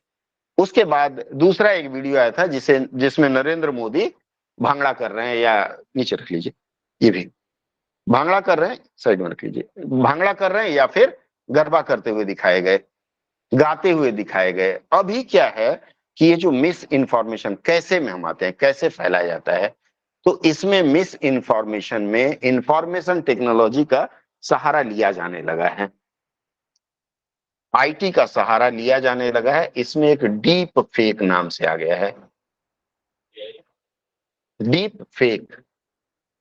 उसके बाद दूसरा एक वीडियो आया था जिसमें नरेंद्र मोदी भांगड़ा कर रहे हैं, या नीचे रख लीजिए, ये भी भांगड़ा कर रहे हैं, साइड में रख लीजिए, भांगड़ा कर रहे हैं या फिर गरबा करते हुए दिखाए गए, गाते हुए दिखाए गए। अभी क्या है कि ये जो मिस इन्फॉर्मेशन कैसे में हम आते हैं, कैसे फैलाया जाता है, तो इसमें मिस इन्फॉर्मेशन में इंफॉर्मेशन टेक्नोलॉजी का सहारा लिया जाने लगा है, आईटी का सहारा लिया जाने लगा है। इसमें एक डीप फेक नाम से आ गया है, डीप फेक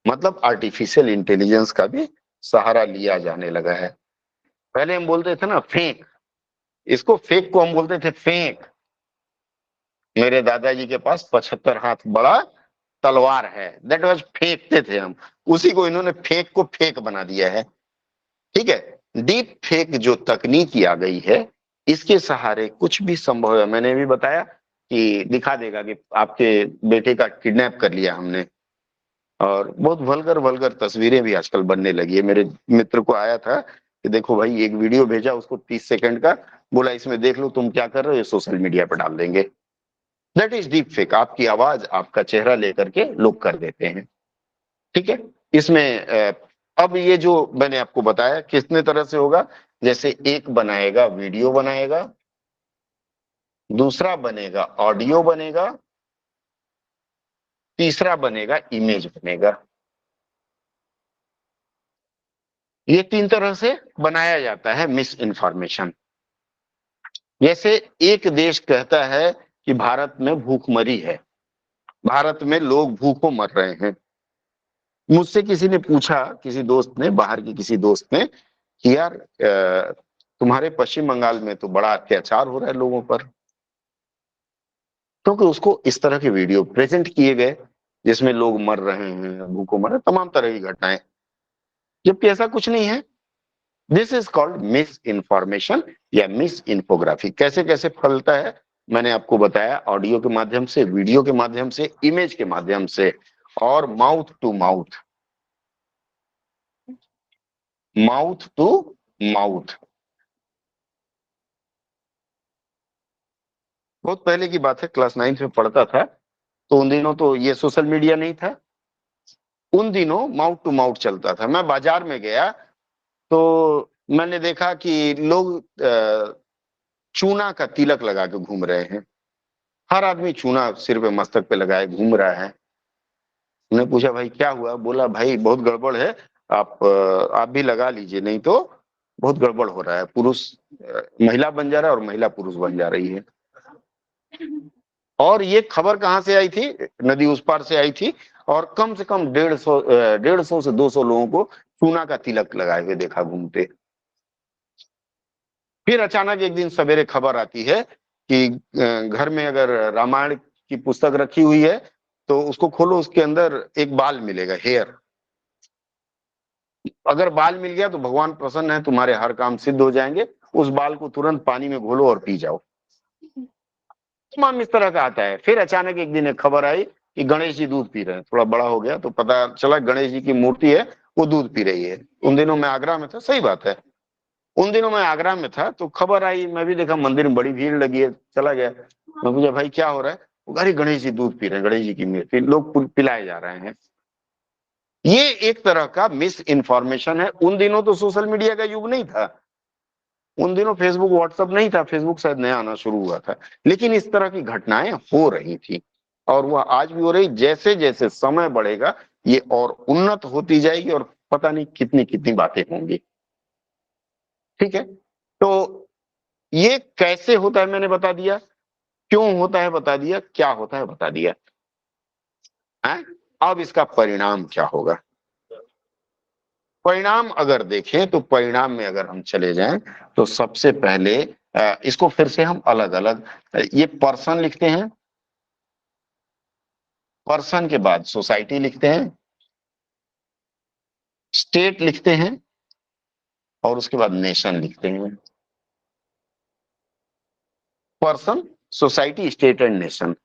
मतलब आर्टिफिशियल इंटेलिजेंस का भी सहारा लिया जाने लगा है। पहले हम बोलते थे ना फेक, इसको फेक को हम बोलते थे फेक। मेरे दादाजी के पास 75 हाथ बड़ा तलवार है, दैट वाज, फेंकते थे हम, उसी को इन्होंने फेक को फेक बना दिया है, ठीक है। डीप फेक जो तकनीकी आ गई है, इसके सहारे कुछ भी संभव है। मैंने भी बताया कि दिखा देगा कि आपके बेटे का किडनैप कर लिया हमने, और बहुत वल्गर वल्गर तस्वीरें भी आजकल बनने लगी है। मेरे मित्र को आया था कि देखो भाई, एक वीडियो भेजा उसको 30 सेकंड का, बोला इसमें देख लो तुम क्या कर रहे हो, ये सोशल मीडिया पर डाल देंगे। दैट इज डीप फेक, आपकी आवाज, आपका चेहरा लेकर के लोग कर देते हैं, ठीक है। इसमें अब ये जो मैंने आपको बताया कितने तरह से होगा, जैसे एक बनाएगा वीडियो बनाएगा, दूसरा बनेगा ऑडियो बनेगा, तीसरा बनेगा इमेज बनेगा। ये 3 तरह से बनाया जाता है मिस इन्फॉर्मेशन। जैसे एक देश कहता है कि भारत में भूखमरी है, भारत में लोग भूखों मर रहे हैं। मुझसे किसी ने पूछा, किसी दोस्त ने, बाहर के किसी दोस्त ने, कि यार तुम्हारे पश्चिम बंगाल में तो बड़ा अत्याचार हो रहा है लोगों पर, क्योंकि उसको इस तरह के वीडियो प्रेजेंट किए गए जिसमें लोग मर रहे हैं, भूखों मर रहे हैं, तमाम तरह की घटनाएं, जबकि ऐसा कुछ नहीं है। This is called miss information या मिस इन्फोग्राफी। कैसे कैसे फैलता है मैंने आपको बताया, ऑडियो के माध्यम से, वीडियो के माध्यम से, इमेज के माध्यम से, और mouth to mouth, mouth to mouth. बहुत पहले की बात है, क्लास 9th में पढ़ता था, तो उन दिनों तो ये सोशल मीडिया नहीं था, उन दिनों माउथ टू माउथ चलता था। मैं बाजार में गया तो मैंने देखा कि लोग चूना का तिलक लगा के घूम रहे हैं, हर आदमी चूना सिर पे मस्तक पे लगाए घूम रहा है। उन्हें पूछा भाई क्या हुआ, बोला भाई बहुत गड़बड़ है, आप भी लगा लीजिए, नहीं तो बहुत गड़बड़ हो रहा है, पुरुष महिला बन जा रहा है और महिला पुरुष बन जा रही है। और ये खबर कहां से आई थी, नदी उस पार से आई थी, और कम से कम 150 से 200 लोगों को चूना का तिलक लगाए हुए देखा घूमते। फिर अचानक एक दिन सवेरे खबर आती है कि घर में अगर रामायण की पुस्तक रखी हुई है तो उसको खोलो, उसके अंदर एक बाल मिलेगा, हेयर। अगर बाल मिल गया तो भगवान प्रसन्न है, तुम्हारे हर काम सिद्ध हो जाएंगे, उस बाल को तुरंत पानी में घोलो और पी जाओ। तमाम इस तरह का आता है। फिर अचानक एक दिन एक खबर आई कि गणेश जी दूध पी रहे हैं, थोड़ा बड़ा हो गया तो पता चला गणेश जी की मूर्ति है, वो दूध पी रही है। उन दिनों मैं आगरा में था, सही बात है, उन दिनों मैं आगरा में था, तो खबर आई, मैं भी देखा मंदिर में बड़ी भीड़ लगी है, चला गया। मैं पूछा भाई क्या हो रहा है, वो अरे गणेश जी दूध पी रहे हैं, गणेश जी की मूर्ति लोग पिलाए जा रहे हैं। ये एक तरह का मिस इन्फॉर्मेशन है। उन दिनों तो सोशल मीडिया का युग नहीं था, उन दिनों फेसबुक व्हाट्सएप नहीं था, फेसबुक शायद नया आना शुरू हुआ था, लेकिन इस तरह की घटनाएं हो रही थी और वह आज भी हो रही। जैसे जैसे समय बढ़ेगा ये और उन्नत होती जाएगी और पता नहीं कितनी कितनी बातें होंगी। ठीक है, तो ये कैसे होता है मैंने बता दिया, क्यों होता है बता दिया, क्या होता है बता दिया है? अब इसका परिणाम क्या होगा? परिणाम अगर देखें तो परिणाम में अगर हम चले जाएं तो सबसे पहले इसको फिर से हम अलग अलग, ये पर्सन लिखते हैं, पर्सन के बाद सोसाइटी लिखते हैं, स्टेट लिखते हैं, और उसके बाद नेशन लिखते हैं। Person, society, state and nation.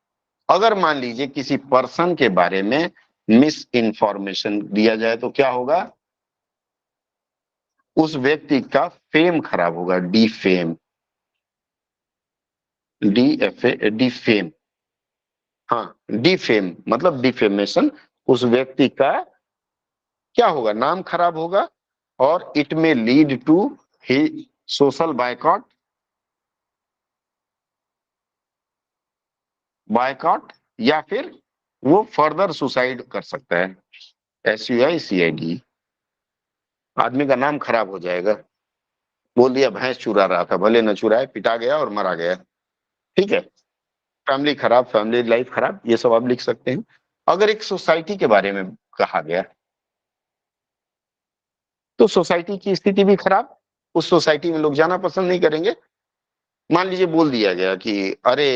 अगर मान लीजिए किसी पर्सन के बारे में मिस इंफॉर्मेशन दिया जाए तो क्या होगा? उस व्यक्ति का फेम खराब होगा, D fame, D F A, D fame. हाँ, डिफेम मतलब डिफेमेशन, उस व्यक्ति का क्या होगा, नाम खराब होगा, और इट में लीड टू ही सोशल बायकॉट, बायकॉट, या फिर वो फर्दर सुसाइड कर सकता है, SUICID। आदमी का नाम खराब हो जाएगा, बोल दिया भैंस चुरा रहा था, भले न चुराए, पिटा गया और मरा गया। ठीक है, फैमिली खराब, फैमिली लाइफ खराब, ये सब आप लिख सकते हैं। अगर एक सोसाइटी के बारे में कहा गया तो सोसाइटी की स्थिति भी खराब, उस सोसाइटी में लोग जाना पसंद नहीं करेंगे। मान लीजिए बोल दिया गया कि अरे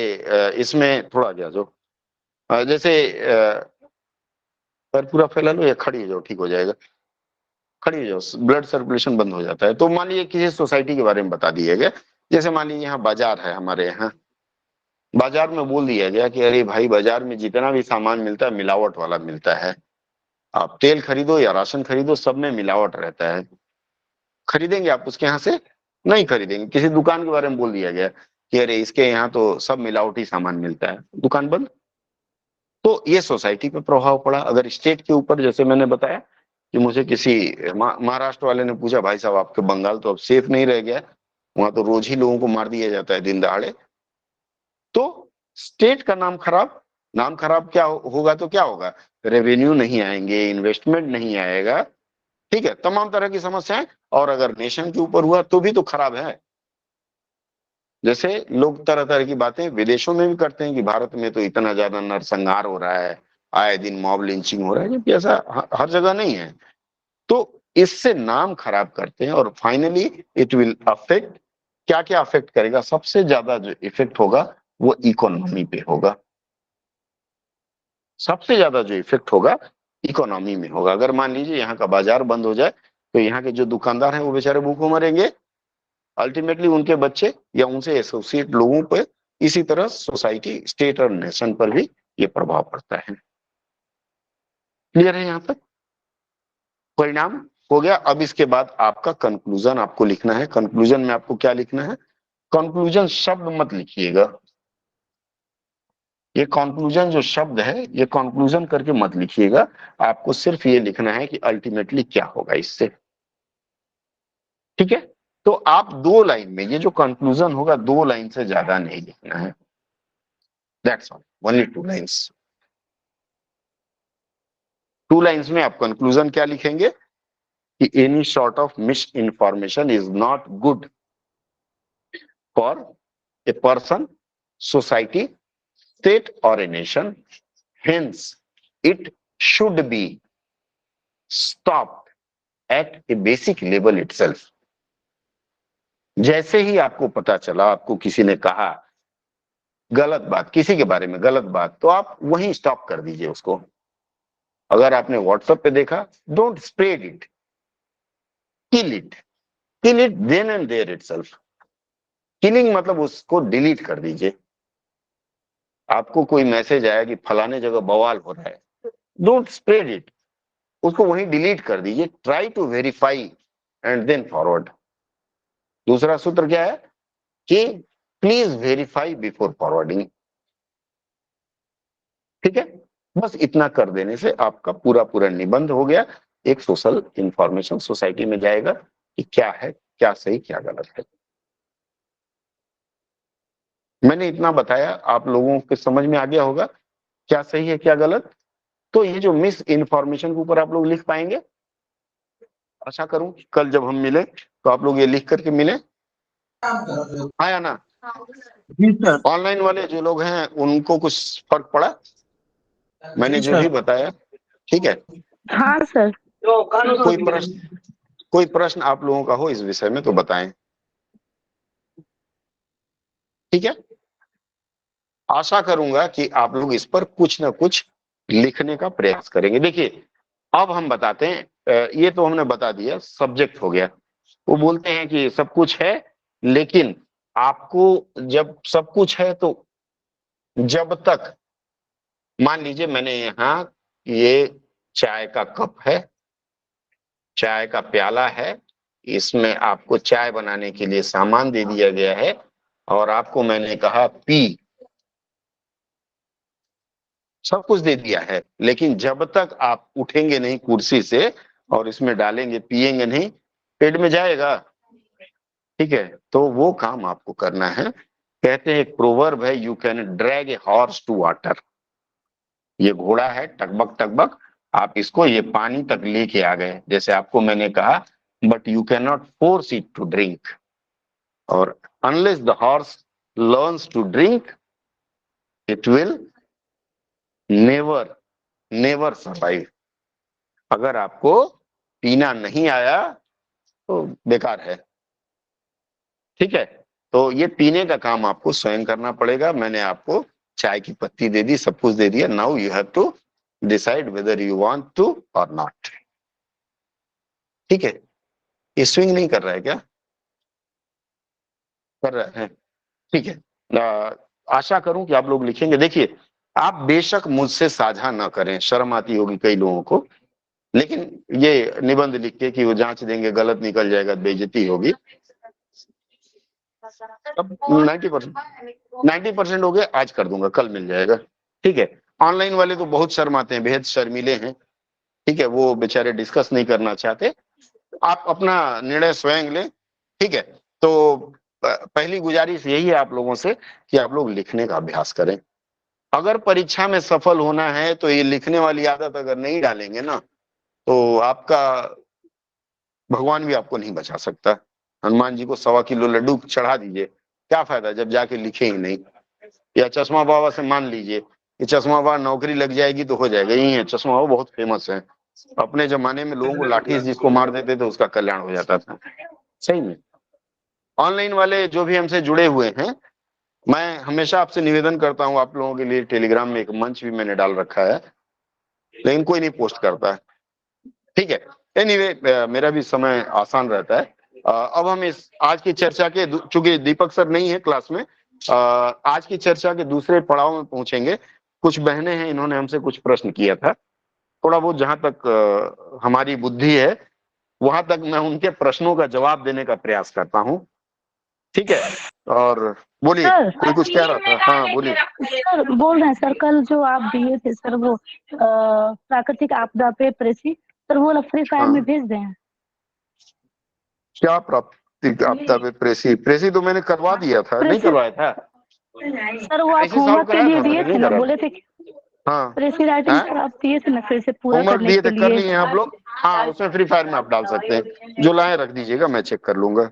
इसमें थोड़ा आ जाओ, जैसे पैर पूरा फैला लो या खड़ी हो जाओ ठीक हो जाएगा, खड़ी हो जाओ ब्लड सर्कुलेशन बंद हो जाता है। तो मान लीजिए किसी सोसाइटी के बारे में बता दिया गया, जैसे मान लीजिए यहाँ बाजार है, हमारे यहाँ बाजार में बोल दिया गया कि अरे भाई बाजार में जितना भी सामान मिलता है मिलावट वाला मिलता है, आप तेल खरीदो या राशन खरीदो सब में मिलावट रहता है, खरीदेंगे आप उसके यहाँ से? नहीं खरीदेंगे। किसी दुकान के बारे में बोल दिया गया कि अरे इसके यहाँ तो सब मिलावटी सामान मिलता है, दुकान बंद। तो ये सोसाइटी पे प्रभाव पड़ा। अगर स्टेट के ऊपर, जैसे मैंने बताया कि मुझे किसी महाराष्ट्र वाले ने पूछा, भाई साहब आपके बंगाल तो अब सेफ नहीं रह गया, वहां तो रोज ही लोगों को मार दिया जाता है दिन दहाड़े। तो स्टेट का नाम खराब, नाम खराब क्या होगा तो क्या होगा, रेवेन्यू नहीं आएंगे, इन्वेस्टमेंट नहीं आएगा, ठीक है, तमाम तरह की समस्याएं। और अगर नेशन के ऊपर हुआ तो भी तो खराब है। जैसे लोग तरह तरह की बातें विदेशों में भी करते हैं कि भारत में तो इतना ज्यादा नरसंहार हो रहा है, आए दिन मॉब लिंचिंग हो रहा है, जबकि ऐसा हर जगह नहीं है। तो इससे नाम खराब करते हैं और फाइनली इट विल अफेक्ट, क्या क्या अफेक्ट करेगा, सबसे ज्यादा जो इफेक्ट होगा वो इकोनॉमी पे होगा। सबसे ज्यादा जो इफेक्ट होगा इकोनॉमी में होगा। अगर मान लीजिए यहाँ का बाजार बंद हो जाए तो यहाँ के जो दुकानदार हैं वो बेचारे भूखों मरेंगे, अल्टीमेटली उनके बच्चे या उनसे एसोसिएट लोगों पे, इसी तरह सोसाइटी, स्टेट और नेशन पर भी ये प्रभाव पड़ता है। क्लियर है यहाँ तक? परिणाम हो गया। अब इसके बाद आपका कंक्लूजन आपको लिखना है। कंक्लूजन में आपको क्या लिखना है? कंक्लूजन शब्द मत लिखिएगा, ये कंक्लूजन जो शब्द है ये कंक्लूजन करके मत लिखिएगा। आपको सिर्फ ये लिखना है कि अल्टीमेटली क्या होगा इससे, ठीक है? तो आप 2 लाइन में, ये जो कंक्लूजन होगा 2 लाइन से ज्यादा नहीं लिखना है, that's all, only 2 lines. 2 lines में आप कंक्लूजन क्या लिखेंगे कि any sort of miss information is not good for a person, society, state or a nation, hence it should be stopped at a basic level itself। जैसे ही आपको पता चला, आपको किसी ने कहा गलत बात, किसी के बारे में गलत बात, तो आप वहीं स्टॉप कर दीजिए उसको। अगर आपने व्हाट्सएप पे देखा, don't spread it, kill it, kill it then and there itself. Killing मतलब उसको डिलीट कर दीजिए। आपको कोई मैसेज आया कि फलाने जगह बवाल हो रहा है, डोंट स्प्रेड इट, उसको वहीं डिलीट कर दीजिए। Try to verify and then forward. दूसरा सूत्र क्या है कि प्लीज वेरीफाई बिफोर फॉरवर्डिंग, ठीक है? बस इतना कर देने से आपका पूरा पूरा निबंध हो गया। एक सोशल इंफॉर्मेशन सोसाइटी में जाएगा कि क्या है, क्या सही क्या गलत है। मैंने इतना बताया, आप लोगों के समझ में आ गया होगा क्या सही है क्या गलत। तो ये जो मिस इंफॉर्मेशन के ऊपर आप लोग लिख पाएंगे, आशा करूं कल जब हम मिले तो आप लोग ये लिख करके मिले, आया ना? ऑनलाइन वाले जो लोग हैं उनको कुछ फर्क पड़ा मैंने जो भी बताया, ठीक है? हाँ सर। कोई प्रश्न आप लोगों का हो इस विषय में तो बताएं, ठीक है? आशा करूंगा कि आप लोग इस पर कुछ ना कुछ लिखने का प्रयास करेंगे। देखिए अब हम बताते हैं, ये तो हमने बता दिया, सब्जेक्ट हो गया। वो बोलते हैं कि सब कुछ है, लेकिन आपको जब सब कुछ है तो जब तक, मान लीजिए मैंने यहाँ ये चाय का कप है, चाय का प्याला है, इसमें आपको चाय बनाने के लिए सामान दे दिया गया है और आपको मैंने कहा पी, सब कुछ दे दिया है, लेकिन जब तक आप उठेंगे नहीं कुर्सी से और इसमें डालेंगे, पिएंगे नहीं, पेट में जाएगा, ठीक है? तो वो काम आपको करना है। कहते हैं एक प्रोवर्ब है, you can drag a horse to water. ये घोड़ा है टकबक टकबक, आप इसको ये पानी तक लेके आ गए, जैसे आपको मैंने कहा, but you can not force it to drink. और unless the horse learns to drink, it will never never survive. अगर आपको पीना नहीं आया तो बेकार है, ठीक है? तो ये पीने का काम आपको स्वयं करना पड़ेगा। मैंने आपको चाय की पत्ती दे दी, सब कुछ दे दिया। Now you have to decide whether you want to or not, ठीक है? ये स्विंग नहीं कर रहा है क्या? कर रहा है, ठीक है। आशा करूं कि आप लोग लिखेंगे। देखिए आप बेशक मुझसे साझा ना करें, शर्म आती होगी कई लोगों को, लेकिन ये निबंध लिख के कि वो जांच देंगे, गलत निकल जाएगा, बेइज्जती होगी। अब 90% हो गया, आज कर दूंगा, कल मिल जाएगा, ठीक है? ऑनलाइन वाले तो बहुत शर्माते हैं, बेहद शर्मीले हैं, ठीक है, वो बेचारे डिस्कस नहीं करना चाहते, आप अपना निर्णय स्वयं लें। ठीक है, तो पहली गुजारिश यही है आप लोगों से कि आप लोग लिखने का अभ्यास करें। अगर परीक्षा में सफल होना है तो ये लिखने वाली आदत अगर नहीं डालेंगे ना, तो आपका भगवान भी आपको नहीं बचा सकता। हनुमान जी को 1.25 किलो लड्डू चढ़ा दीजिए, क्या फायदा जब जाके लिखे ही नहीं। या चश्मा बाबा से मान लीजिए कि चश्मा बाबा नौकरी लग जाएगी तो हो जाएगा, यही है, चश्मा बाबा बहुत फेमस है। अपने जमाने में लोगों को लाठी से जिसको मार देते थे उसका कल्याण हो जाता था। सही में ऑनलाइन वाले जो भी हमसे जुड़े हुए हैं, मैं हमेशा आपसे निवेदन करता हूं, आप लोगों के लिए टेलीग्राम में एक मंच भी मैंने डाल रखा है, लेकिन कोई नहीं पोस्ट करता है। ठीक है, एनीवे मेरा भी समय आसान रहता है। अब हम इस आज की चर्चा के, चूंकि दीपक सर नहीं है क्लास में, आज की चर्चा के दूसरे पड़ाव में पहुंचेंगे। कुछ बहनें हैं, इन्होंने हमसे कुछ प्रश्न किया था, थोड़ा बहुत जहां तक हमारी बुद्धि है वहां तक मैं उनके प्रश्नों का जवाब देने का प्रयास करता हूं। ठीक है, और बोलिए, सर कोई कुछ कह रहा था? हाँ बोलिए। सर बोल रहे हैं सर, कल जो आप दिए थे सर वो प्राकृतिक आपदा पे प्रेसी, सर वो वाला फ्री फायर में हाँ, भेज दें। क्या प्राप्ति आपदा पे प्रेसी? प्रेसी तो मैंने करवा दिया था, नहीं प्रेसी करवाया था? सर वो आप प्रेसी सॉल्व होमवर्क के कराया लिए था दिए मैंने, थे नहीं ना, करा बोले था। थे हाँ प्रेसी राइटिंग सर हाँ, आप दिए थे ना, फिर से पूरा होमवर्क करने दिए के थे, कर लिए। लिए हैं आप लोग? हाँ, उसमें फ्री फायर में आप डाल सकते हैं, जो लाए रख दीजिएगा, मैं चेक कर लूंगा।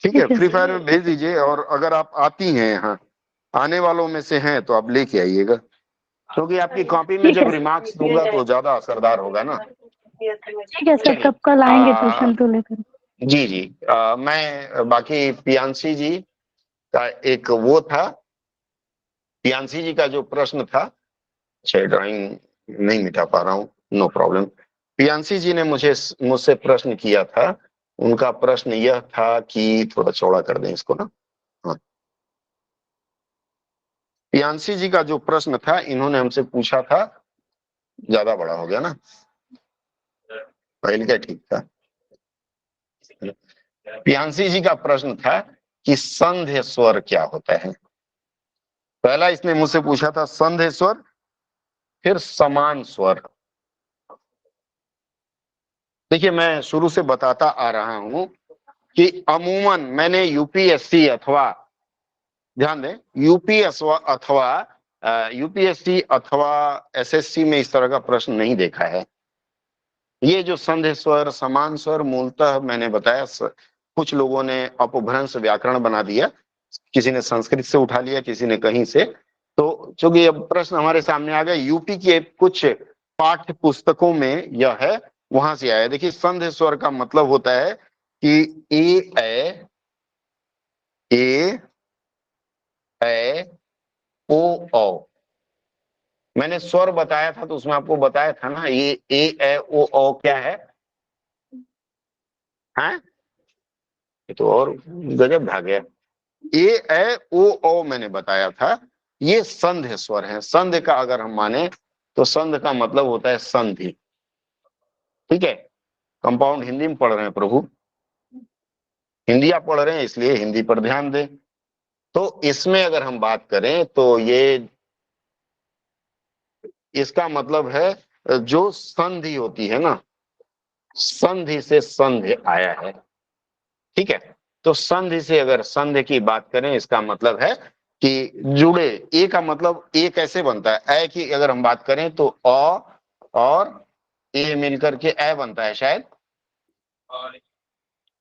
ठीक है, ठीक है फ्री फायर सर। में भेज दीजिए, और अगर आप आती हैं यहाँ, आने वालों में से हैं, तो आप लेके आइएगा, क्योंकि आपकी कॉपी में ठीक जब है रिमार्क्स दूंगा तो ज्यादा असरदार होगा ना। ठीक है सर, चलिए, तब कल आएंगे ट्यूशन तो लेकर। जी जी, मैं बाकी पियांशी जी का एक वो था, पियांशी जी का जो प्रश्न था, अच्छा ड्राइंग नहीं मिटा पा रहा हूँ, नो प्रॉब्लम। पियांशी जी ने मुझसे प्रश्न किया था, उनका प्रश्न यह था कि थोड़ा चौड़ा कर दें इसको ना। हाँ, पियांशी जी का जो प्रश्न था, इन्होंने हमसे पूछा था, ज्यादा बड़ा हो गया ना, पहले क्या ठीक था। पियांशी जी का प्रश्न था कि संध्य स्वर क्या होता है। पहला इसने मुझसे पूछा था संध्य स्वर, फिर समान स्वर। देखिए, मैं शुरू से बताता आ रहा हूं कि अमूमन मैंने यूपीएससी अथवा, ध्यान दें, यूपीएससी अथवा एसएससी में इस तरह का प्रश्न नहीं देखा है। ये जो संध्य स्वर समान स्वर, मूलतः मैंने बताया कुछ लोगों ने अपभ्रंश व्याकरण बना दिया, किसी ने संस्कृत से उठा लिया, किसी ने कहीं से। तो चूंकि अब प्रश्न हमारे सामने आ गए, यूपी के कुछ पाठ्य पुस्तकों में यह है, वहां से आया। देखिए, संध्य स्वर का मतलब होता है कि ए ए ओ औ। मैंने स्वर बताया था तो उसमें आपको बताया था ना, ये ए ओ औ क्या है? हैं? ये तो और गजब भाग गया। ए ओ औ मैंने बताया था, ये संध्य स्वर है। संध्य का अगर हम माने तो संध्य का मतलब होता है संधि। ठीक है, कंपाउंड हिंदी में पढ़ रहे हैं प्रभु, हिंदी आप पढ़ रहे हैं इसलिए हिंदी पर ध्यान दें। तो इसमें अगर हम बात करें तो ये, इसका मतलब है जो संधि होती है ना, संधि से संध्य आया है। ठीक है, तो संधि से अगर संध्य की बात करें, इसका मतलब है कि जुड़े। ए का मतलब ए कैसे बनता है? ए की अगर हम बात करें तो अ और ए मिलकर के ए बनता है शायद,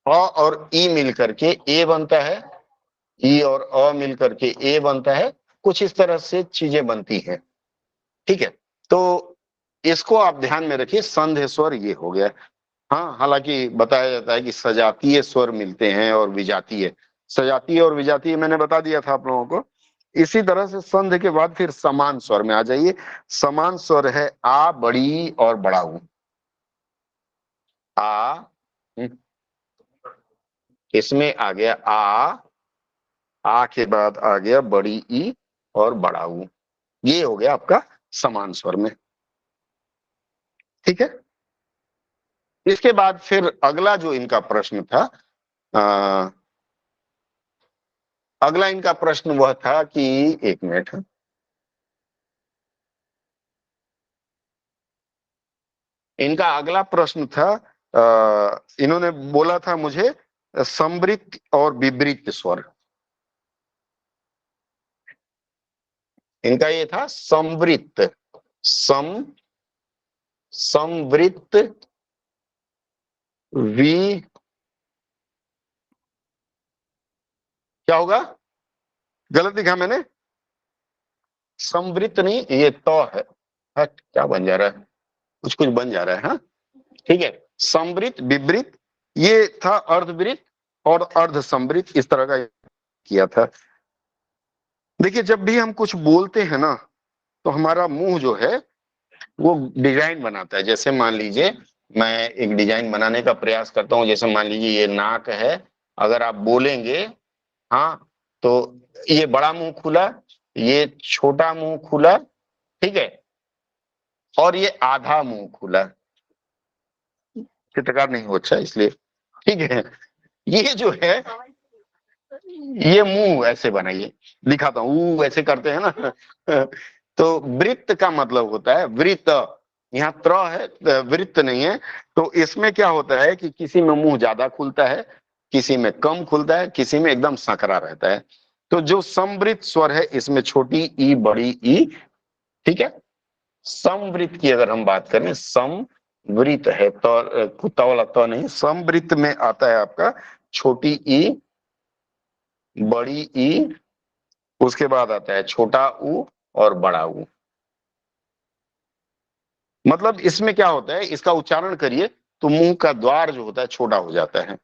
अ और ई मिलकर के ए बनता है, ई और अ मिलकर के ए बनता है। कुछ इस तरह से चीजें बनती हैं। ठीक है, तो इसको आप ध्यान में रखिए, संध्य स्वर ये हो गया। हाँ, हालांकि बताया जाता है कि सजातीय स्वर मिलते हैं और विजातीय। सजातीय और विजातीय मैंने बता दिया था आप लोगों को। इसी तरह से संध के बाद फिर समान स्वर में आ जाइए। समान स्वर है आ, बड़ी और बड़ा ऊ। आ, हम्म, इसमें आ गया आ के बाद आ गया बड़ी ई और बड़ा ऊ। ये हो गया आपका समान स्वर में। ठीक है, इसके बाद फिर अगला जो इनका प्रश्न था, आ, अगला इनका प्रश्न वह था कि, एक मिनट, इनका अगला प्रश्न था, इन्होंने बोला था मुझे समवृत्त और विवृत्त स्वर। इनका ये था समवृत्त, समवृत्त क्या होगा, गलत लिखा मैंने, समवृत्त नहीं, ये तो है। क्या बन जा रहा है, कुछ कुछ बन जा रहा है। हाँ ठीक है, समवृत्त विवृत्त, ये था अर्धवृत्त और अर्ध समवृत्त, इस तरह का किया था। देखिए जब भी हम कुछ बोलते हैं ना, तो हमारा मुंह जो है वो डिजाइन बनाता है। जैसे मान लीजिए मैं एक डिजाइन बनाने का प्रयास करता हूँ, जैसे मान लीजिए ये नाक है, अगर आप बोलेंगे हाँ तो ये बड़ा मुंह खुला, ये छोटा मुंह खुला, ठीक है, और ये आधा मुंह खुला। चित्रकार नहीं हो अच्छा इसलिए, ठीक है। ये जो है, ये मुंह ऐसे बनाइए, दिखाता हूँ, ऐसे करते हैं ना। तो वृत्त का मतलब होता है वृत्त, यहाँ त्र है, वृत्त नहीं है। तो इसमें क्या होता है कि किसी में मुंह ज्यादा खुलता है, किसी में कम खुलता है, किसी में एकदम संकरा रहता है। तो जो समवृत्त स्वर है, इसमें छोटी ई बड़ी ई, ठीक है। समवृत्त की अगर हम बात करें, समवृत्त है तो कुत्ता वाला तो नहीं, समवृत्त में आता है आपका छोटी ई बड़ी ई, उसके बाद आता है छोटा ऊ और बड़ा ऊ। मतलब इसमें क्या होता है, इसका उच्चारण करिए तो मुंह का द्वार जो होता है छोटा हो जाता है।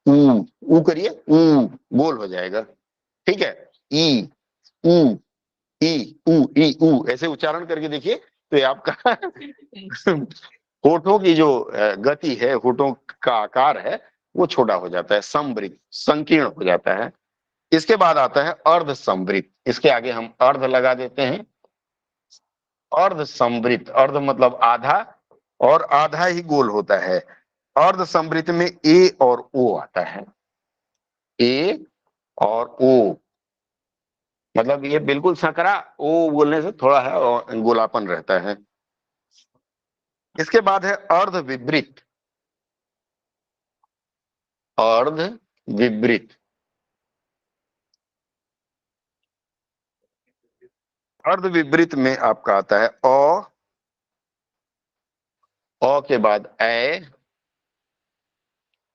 ऊ, ऊ करिए, ऊ गोल हो जाएगा, ठीक है। ई ऊ, ई ऊ, ई ऊ, ऐसे उच्चारण करके देखिए तो ये आपका होठों की जो गति है, होठों का आकार है, वो छोटा हो जाता है, समवृत्त संकीर्ण हो जाता है। इसके बाद आता है अर्ध समवृत्त, इसके आगे हम अर्ध लगा देते हैं। अर्ध समवृत्त, अर्ध मतलब आधा, और आधा ही गोल होता है। अर्ध समवृत्त में ए और ओ आता है, ए और ओ, मतलब ये बिल्कुल सकरा, ओ बोलने से थोड़ा है और गोलापन रहता है। इसके बाद है अर्ध विवृत्त, अर्ध विवृत्त, अर्ध विवृत्त में आपका आता है अ के बाद ए,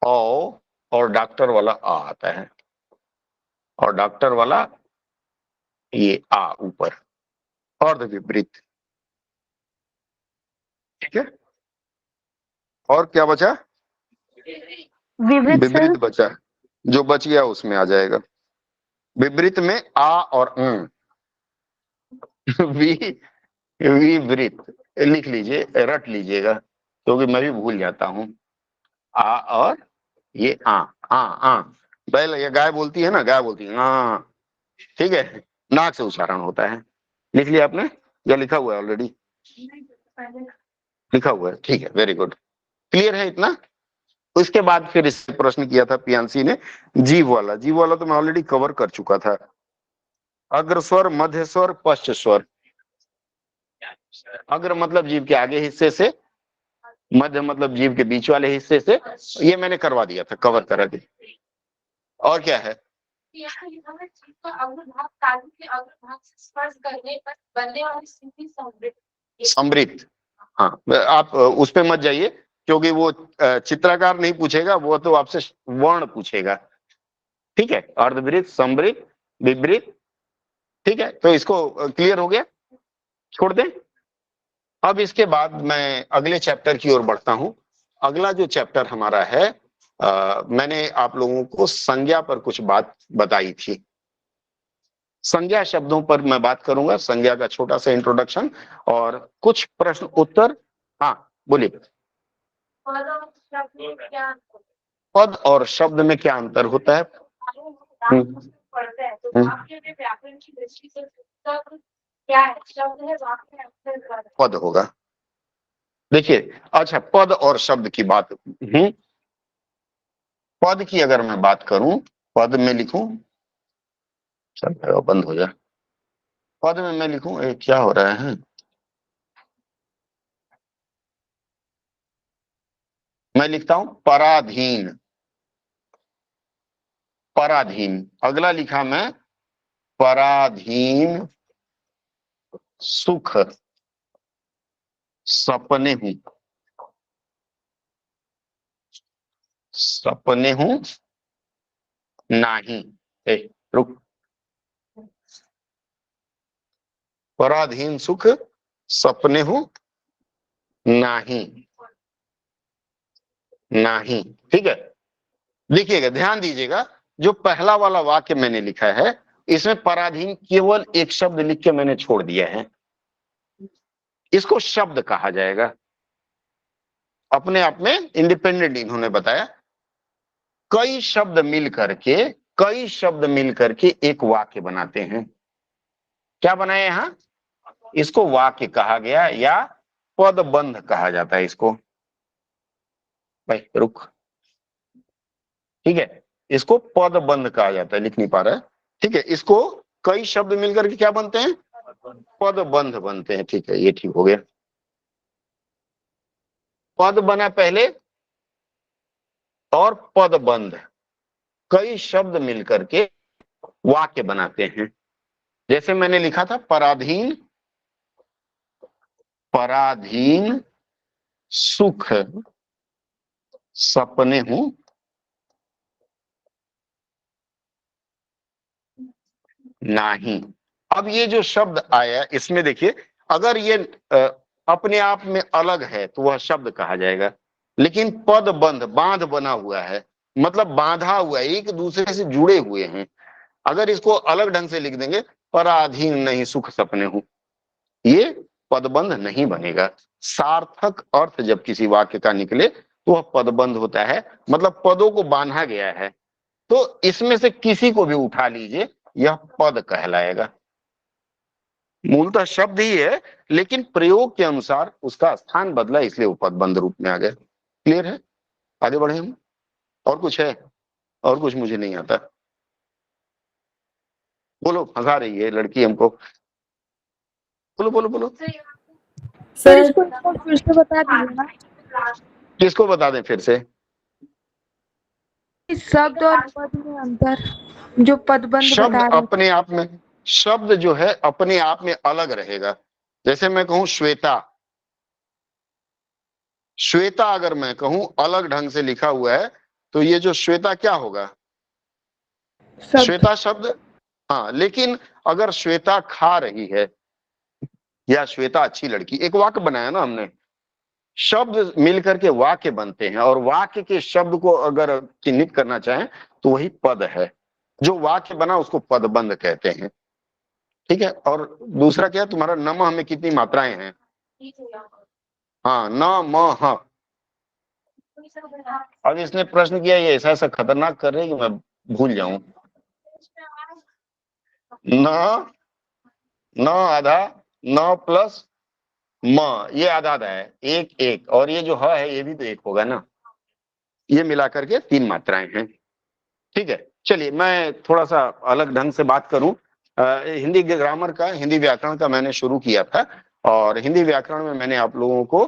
औ और डॉक्टर वाला आ आता है, और डॉक्टर वाला ये आ ऊपर, अर्ध विपरीत, ठीक है। और क्या बचा, विवृत सर। विपरीत बचा, जो बच गया उसमें आ जाएगा। विपरीत में आ और वी, विवृत लिख लीजिए, रट लीजिएगा, क्योंकि मैं भी भूल जाता हूँ। आ और ये आ बैल या गाय बोलती है ना, गाय बोलती है आ, ठीक है, नाक से उच्चारण होता है। लिख लिया आपने या लिखा हुआ है ऑलरेडी, लिखा हुआ है, ठीक है, वेरी गुड, क्लियर है इतना। उसके बाद फिर इससे प्रश्न किया था पियांसी ने जीव वाला, जीव वाला तो मैं ऑलरेडी कवर कर चुका था। अग्र स्वर, मध्य स्वर, पश्च स्वर। अग्र मतलब जीव के आगे हिस्से से, मध्य मतलब जीव के बीच वाले हिस्से से, ये मैंने करवा दिया था, कवर करा दिया। और क्या है, समृद्ध, हाँ आप उस पे मत जाइए, क्योंकि वो चित्रकार नहीं पूछेगा, वो तो आपसे वर्ण पूछेगा, ठीक है। अर्धवृत्त, समवृत्त, विवृत्त, ठीक है, तो इसको क्लियर हो गया, छोड़ दें। अब इसके बाद मैं अगले चैप्टर की ओर बढ़ता हूं। अगला जो चैप्टर हमारा है, मैंने आप लोगों को संज्ञा पर कुछ बात बताई थी। संज्ञा शब्दों पर मैं बात करूंगा, संज्ञा का छोटा सा इंट्रोडक्शन और कुछ प्रश्न उत्तर। हाँ बोलिए। पद और शब्द में क्या अंतर होता है? पद होगा, देखिए, अच्छा पद और शब्द की बात, पद की अगर मैं बात करूं, पद में लिखूं, चल बंद हो जाए, पद में मैं लिखूं, क्या हो रहा है, मैं लिखता हूं पराधीन, पराधीन। अगला लिखा मैं पराधीन सुख सपने हूं, सपने हूं नहीं। ए, रुक, पराधीन सुख सपने हूं नहीं, नहीं। ठीक है, देखिएगा, ध्यान दीजिएगा, जो पहला वाला वाक्य मैंने लिखा है इसमें पराधीन केवल एक शब्द लिख के मैंने छोड़ दिया है, इसको शब्द कहा जाएगा। अपने आप में इंडिपेंडेंट इन्होंने बताया। कई शब्द मिल करके, कई शब्द मिल करके एक वाक्य बनाते हैं। क्या बनाए यहां? इसको वाक्य कहा गया या पदबंध कहा जाता है इसको। भाई रुक, ठीक है, इसको पदबंध कहा जाता है, लिख नहीं पा रहा है। ठीक है, इसको कई शब्द मिलकर के क्या बनते हैं? पदबंध बनते हैं। ठीक है, ये ठीक हो गया। पद बना पहले और पदबंध, कई शब्द मिलकर के वाक्य बनाते हैं। जैसे मैंने लिखा था पराधीन, पराधीन सुख सपने हूं नहीं। अब ये जो शब्द आया इसमें देखिए, अगर ये अपने आप में अलग है तो वह शब्द कहा जाएगा, लेकिन पद बंध, बांध बना हुआ है, मतलब बांधा हुआ है, एक दूसरे से जुड़े हुए हैं। अगर इसको अलग ढंग से लिख देंगे, पराधीन नहीं सुख सपने हूं, ये पदबंध नहीं बनेगा। सार्थक अर्थ जब किसी वाक्य का निकले तो वह पदबंध होता है, मतलब पदों को बांधा गया है। तो इसमें से किसी को भी उठा लीजिए, यह पद कहलाएगा। मूलतः शब्द ही है, लेकिन प्रयोग के अनुसार उसका स्थान बदला, इसलिए वो पदबंध रूप में आ गया। क्लियर है? आगे बढ़े हम। और कुछ है? और कुछ मुझे नहीं आता। बोलो, हंसा रही है लड़की हमको। बोलो बोलो बोलो। सर इसको फिर से बता दीजिए ना। किसको बता दें फिर से? शब्द और पद में अंतर, जो पदबंध शब्द बता रहे अपने आप में, शब्द जो है अपने आप में अलग रहेगा। जैसे मैं कहूं श्वेता, श्वेता अगर मैं कहूं अलग ढंग से लिखा हुआ है, तो ये जो श्वेता क्या होगा? शब्द। श्वेता शब्द। हाँ, लेकिन अगर श्वेता खा रही है या श्वेता अच्छी लड़की, एक वाक्य बनाया ना हमने, शब्द मिलकर के वाक्य बनते हैं, और वाक्य के शब्द को अगर चिन्हित करना चाहें तो वही पद है। जो वाक्य बना उसको पदबंध कहते हैं। ठीक है, और दूसरा क्या, तुम्हारा नमः में कितनी मात्राएं हैं? हाँ, न म ह। अब इसने प्रश्न किया, ये ऐसा ऐसा खतरनाक कर रहे हैं कि मैं भूल जाऊं। न, न आधा, न प्लस म, ये आधा आधा है, एक एक, और ये जो ह है ये भी तो एक होगा ना। ये मिलाकर के 3 मात्राएं हैं। ठीक है, चलिए मैं थोड़ा सा अलग ढंग से बात करूं। हिंदी ग्रामर का, हिंदी व्याकरण का मैंने शुरू किया था, और हिंदी व्याकरण में मैंने आप लोगों को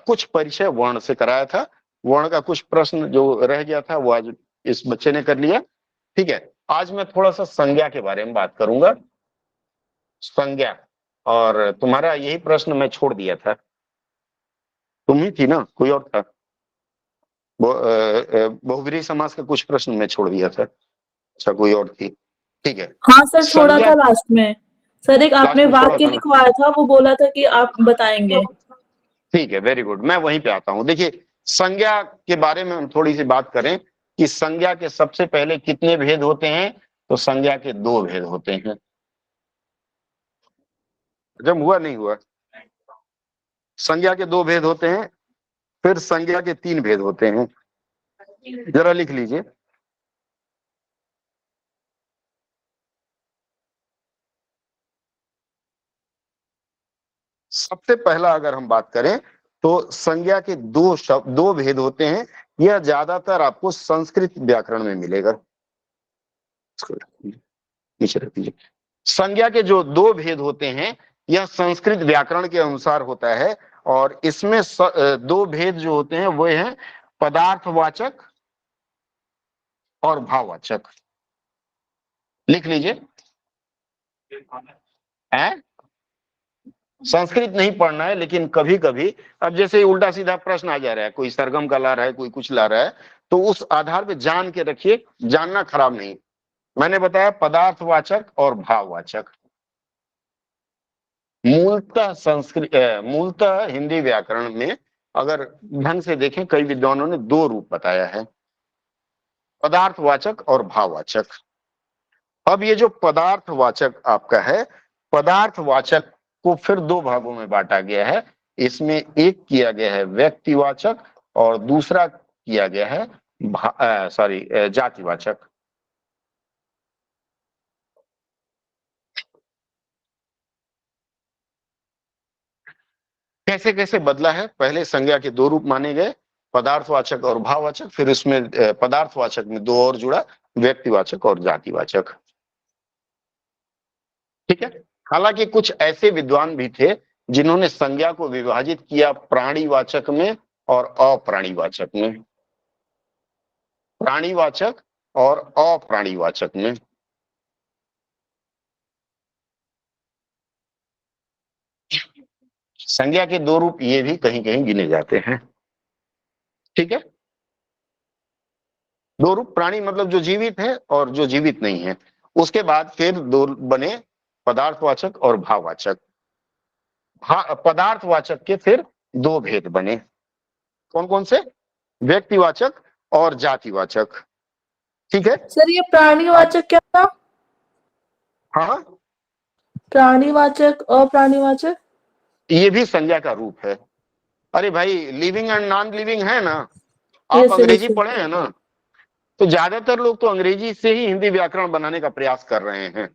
कुछ परिचय वर्ण से कराया था। वर्ण का कुछ प्रश्न जो रह गया था वो आज इस बच्चे ने कर लिया। ठीक है, आज मैं थोड़ा सा संज्ञा के बारे में बात करूंगा। संज्ञा, और तुम्हारा यही प्रश्न मैं छोड़ दिया था। तुम ही थी ना, कोई और था? बहुब्रीहि समास का कुछ प्रश्न मैं छोड़ दिया था। अच्छा, कोई और थी। ठीक है। हाँ सर, छोड़ा संज्ञा था लास्ट में। सर एक आपने लास्ट में छोड़ा वाक्य था ना? लिखवाया था, वो बोला था कि आप बताएंगे। ठीक है, वेरी गुड, मैं वहीं पे आता हूं। देखिए, संज्ञा के बारे में हम थोड़ी सी बात करें कि संज्ञा के सबसे पहले कितने भेद होते हैं, तो संज्ञा के 2 भेद होते हैं। जब हुआ नहीं हुआ, संज्ञा के 2 भेद होते हैं, फिर संज्ञा के 3 भेद होते हैं। जरा लिख लीजिए। सबसे पहला अगर हम बात करें तो संज्ञा के 2 शब्द, 2 भेद होते हैं। यह ज्यादातर आपको संस्कृत व्याकरण में मिलेगा। नीचे रख दीजिए। संज्ञा के जो 2 भेद होते हैं, यह संस्कृत व्याकरण के अनुसार होता है, और इसमें 2 भेद जो होते हैं वो हैं पदार्थवाचक और भाववाचक। लिख लीजिए। हैं? संस्कृत नहीं पढ़ना है, लेकिन कभी कभी अब जैसे उल्टा सीधा प्रश्न आ जा रहा है, कोई सरगम का ला रहा है, कोई कुछ ला रहा है, तो उस आधार पे जान के रखिए, जानना खराब नहीं। मैंने बताया पदार्थवाचक और भाववाचक। मूलतः हिंदी व्याकरण में अगर ढंग से देखें, कई विद्वानों ने दो रूप बताया है, पदार्थवाचक और भाववाचक। अब ये जो पदार्थवाचक आपका है, पदार्थवाचक को फिर दो भागों में बांटा गया है। इसमें एक किया गया है व्यक्तिवाचक और दूसरा किया गया है जातिवाचक। कैसे कैसे बदला है? पहले संज्ञा के दो रूप माने गए, पदार्थवाचक और भाववाचक, फिर उसमें पदार्थवाचक में दो और जुड़ा, व्यक्तिवाचक और जातिवाचक। ठीक है। हालांकि कुछ ऐसे विद्वान भी थे जिन्होंने संज्ञा को विभाजित किया प्राणीवाचक में और अप्राणीवाचक में, प्राणीवाचक और अप्राणीवाचक में। संज्ञा के दो रूप ये भी कहीं कहीं गिने जाते हैं। ठीक है। दो रूप, प्राणी मतलब जो जीवित है और जो जीवित नहीं है। उसके बाद फिर दो बने पदार्थवाचक और भाववाचक। पदार्थवाचक के फिर दो भेद बने, कौन कौन से? व्यक्तिवाचक और जातिवाचक। ठीक है। सर ये प्राणीवाचक क्या था? हाँ, प्राणीवाचक अप्राणीवाचक ये भी संज्ञा का रूप है। अरे भाई, लिविंग एंड नॉन लिविंग है ना, आप Yes, अंग्रेजी yes, पढ़े हैं ना, तो ज्यादातर लोग तो अंग्रेजी से ही हिंदी व्याकरण बनाने का प्रयास कर रहे हैं।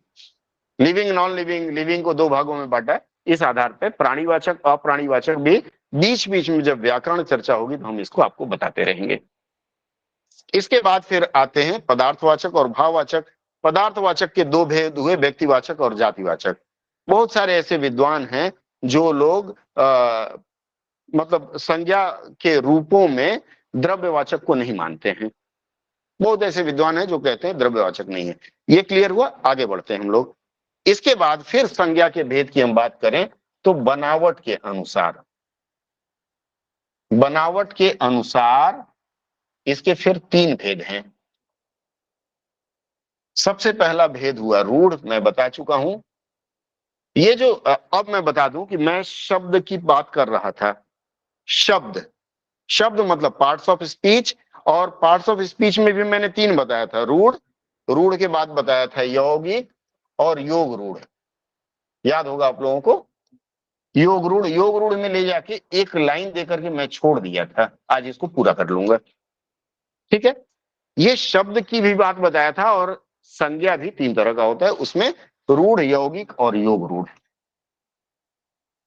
लिविंग नॉन लिविंग, लिविंग को दो भागों में बांटा है। इस आधार पर प्राणीवाचक अप्राणीवाचक भी बीच बीच में जब व्याकरण चर्चा होगी तो हम इसको आपको बताते रहेंगे। इसके बाद फिर आते हैं पदार्थवाचक और भाववाचक। पदार्थवाचक के दो भेद हुए, व्यक्तिवाचक और जातिवाचक। बहुत सारे ऐसे विद्वान हैं जो लोग मतलब संज्ञा के रूपों में द्रव्यवाचक को नहीं मानते हैं। बहुत ऐसे विद्वान हैं जो कहते हैं द्रव्यवाचक नहीं है। ये क्लियर हुआ? आगे बढ़ते हैं हम लोग। इसके बाद फिर संज्ञा के भेद की हम बात करें तो बनावट के अनुसार, बनावट के अनुसार इसके फिर तीन भेद हैं। सबसे पहला भेद हुआ रूढ़, मैं बता चुका हूं। ये जो अब मैं बता दूं कि मैं शब्द की बात कर रहा था। शब्द, शब्द मतलब पार्ट्स ऑफ स्पीच, और पार्ट्स ऑफ स्पीच में भी मैंने तीन बताया था, रूढ़, रूढ़ के बाद बताया था यौगिक और योग रूढ़। याद होगा आप लोगों को? योग रूढ़, योग रूढ़ में ले जाके एक लाइन देकर के मैं छोड़ दिया था, आज इसको पूरा कर लूंगा। ठीक है। ये शब्द की भी बात बताया था, और संज्ञा भी तीन तरह का होता है, उसमें रूढ़, यौगिक और योग रूढ़।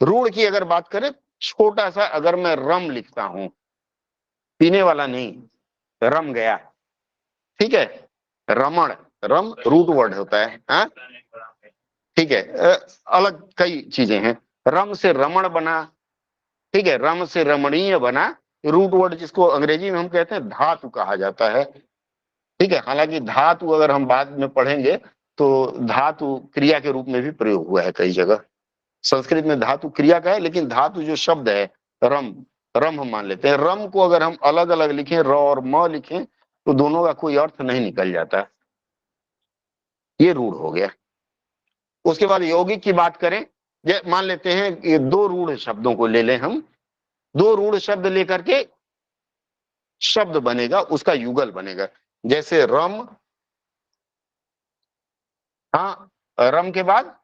रूढ़ की अगर बात करें, छोटा सा अगर मैं रम लिखता हूं, पीने वाला नहीं, रम गया, ठीक है, रमण, रम रूट वर्ड होता है, हा? ठीक है, अलग कई चीजें हैं। रम से रमण बना, ठीक है, रम से रमणीय बना, रूट वर्ड जिसको अंग्रेजी में हम कहते हैं धातु कहा जाता है। ठीक है। हालांकि धातु अगर हम बाद में पढ़ेंगे तो धातु क्रिया के रूप में भी प्रयोग हुआ है कई जगह। संस्कृत में धातु क्रिया का है, लेकिन धातु जो शब्द है रम, रम हम मान लेते हैं। रम को अगर हम अलग अलग लिखें, र और म लिखें, तो दोनों का कोई अर्थ नहीं निकल जाता। ये रूढ़ हो गया। उसके बाद यौगिक की बात करें, मान लेते हैं ये दो रूढ़ शब्दों को ले लें हम, दो रूढ़ शब्द लेकर के शब्द बनेगा, उसका युगल बनेगा। जैसे रम, हाँ, रम के बाद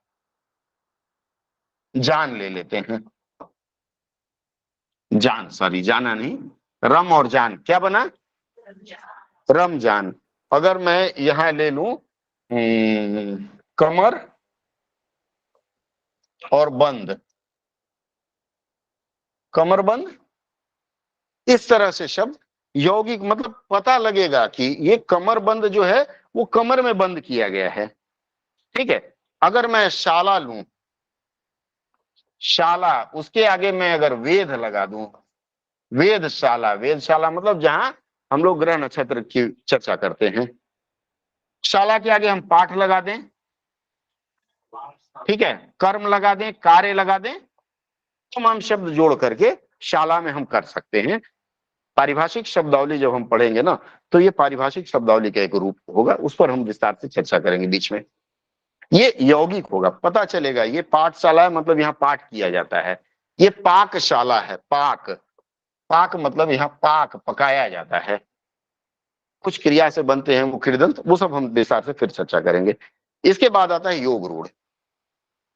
जान ले लेते हैं, जान, सॉरी जाना नहीं, रम और जान क्या बना? रमजान। अगर मैं यहां ले लूं कमर और बंद, कमर बंद, इस तरह से शब्द यौगिक, मतलब पता लगेगा कि ये कमर बंद जो है वो कमर में बंद किया गया है। ठीक है। अगर मैं शाला लूं, शाला, उसके आगे मैं अगर वेद लगा दूं, वेधशाला, वेधशाला मतलब जहां हम लोग ग्रह नक्षत्र की चर्चा करते हैं। शाला के आगे हम पाठ लगा दें, ठीक है, कर्म लगा दें, कार्य लगा दें, तमाम शब्द जोड़ करके शाला में हम कर सकते हैं। पारिभाषिक शब्दावली जब हम पढ़ेंगे ना, तो ये पारिभाषिक शब्दावली का एक रूप होगा, उस पर हम विस्तार से चर्चा करेंगे बीच में। ये यौगिक होगा, पता चलेगा ये पाठशाला है, मतलब यहाँ पाठ किया जाता है। ये पाकशाला है, पाक, पाक मतलब यहाँ पाक पकाया जाता है, कुछ क्रिया से बनते हैं वो कृदंत, वो सब हम विस्तार से फिर चर्चा करेंगे। इसके बाद आता है योग रूढ़।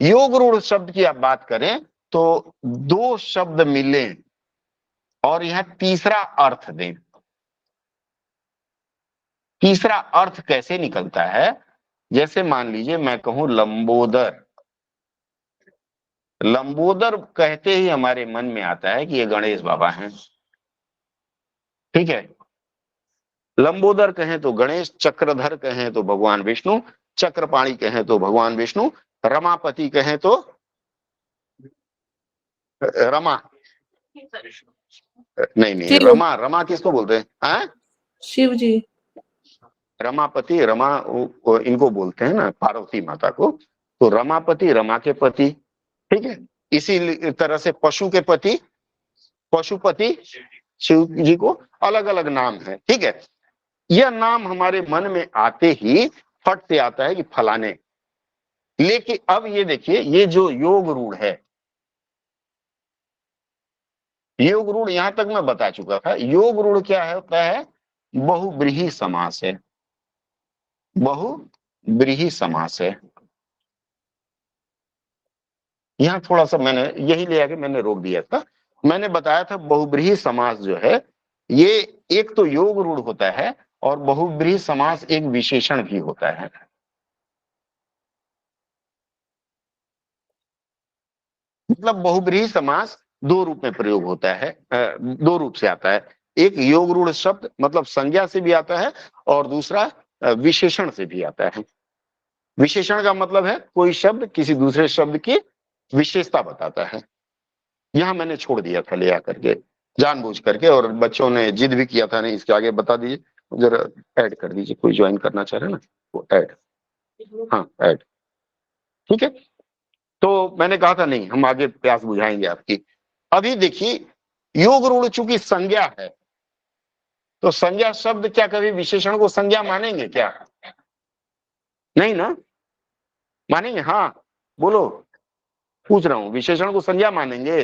योग रूढ़ शब्द की आप बात करें तो दो शब्द मिलें और यह तीसरा अर्थ दें। तीसरा अर्थ कैसे निकलता है? जैसे मान लीजिए मैं कहूं लंबोदर, लंबोदर कहते ही हमारे मन में आता है कि ये गणेश बाबा हैं, ठीक है। लंबोदर कहें तो गणेश, चक्रधर कहें तो भगवान विष्णु, चक्रपाणी कहें तो भगवान विष्णु, रमापति कहें तो रमा, नहीं नहीं, शिव, रमा, रमा किसको बोलते हैं? शिव जी। रमापति, रमा इनको बोलते हैं ना, पार्वती माता को, तो रमापति रमा के पति, ठीक है। इसी तरह से पशु के पति, पशुपति शिव जी को अलग अलग नाम है, ठीक है। यह नाम हमारे मन में आते ही फट से आता है कि फलाने। लेकिन अब ये देखिए, ये जो योग रूढ़ है, योग रूढ़ यहां तक मैं बता चुका था। योग रूढ़ क्या है, होता है बहुब्रीहि समास है, बहुब्रीहि समास है। यहां थोड़ा सा मैंने यही लिया कि मैंने रोक दिया था, मैंने बताया था बहुब्रीहि समास जो है ये एक तो योग रूढ़ होता है और बहुब्रीहि समास एक विशेषण भी होता है। मतलब बहुब्रीहि समास दो रूप में प्रयोग होता है, दो रूप से आता है। एक योग रूढ़ शब्द मतलब संज्ञा से भी आता है और दूसरा विशेषण से भी आता है। विशेषण का मतलब है कोई शब्द किसी दूसरे शब्द की विशेषता बताता है। यहां मैंने छोड़ दिया था ले आकर के जानबूझ करके, और बच्चों ने जिद भी किया था, नहीं इसके आगे बता दीजिए जरा, ऐड कर दीजिए, कोई ज्वाइन करना चाह रहे हैं ना वो ऐड, हाँ ऐड, ठीक है। तो मैंने कहा था नहीं हम आगे प्यास बुझाएंगे आपकी। अभी देखिए योग रूढ़ चूंकि संज्ञा है, तो संज्ञा शब्द क्या कभी विशेषण को संज्ञा मानेंगे क्या? नहीं ना, मानेंगे? हाँ बोलो, पूछ रहा हूं, विशेषण को संज्ञा मानेंगे?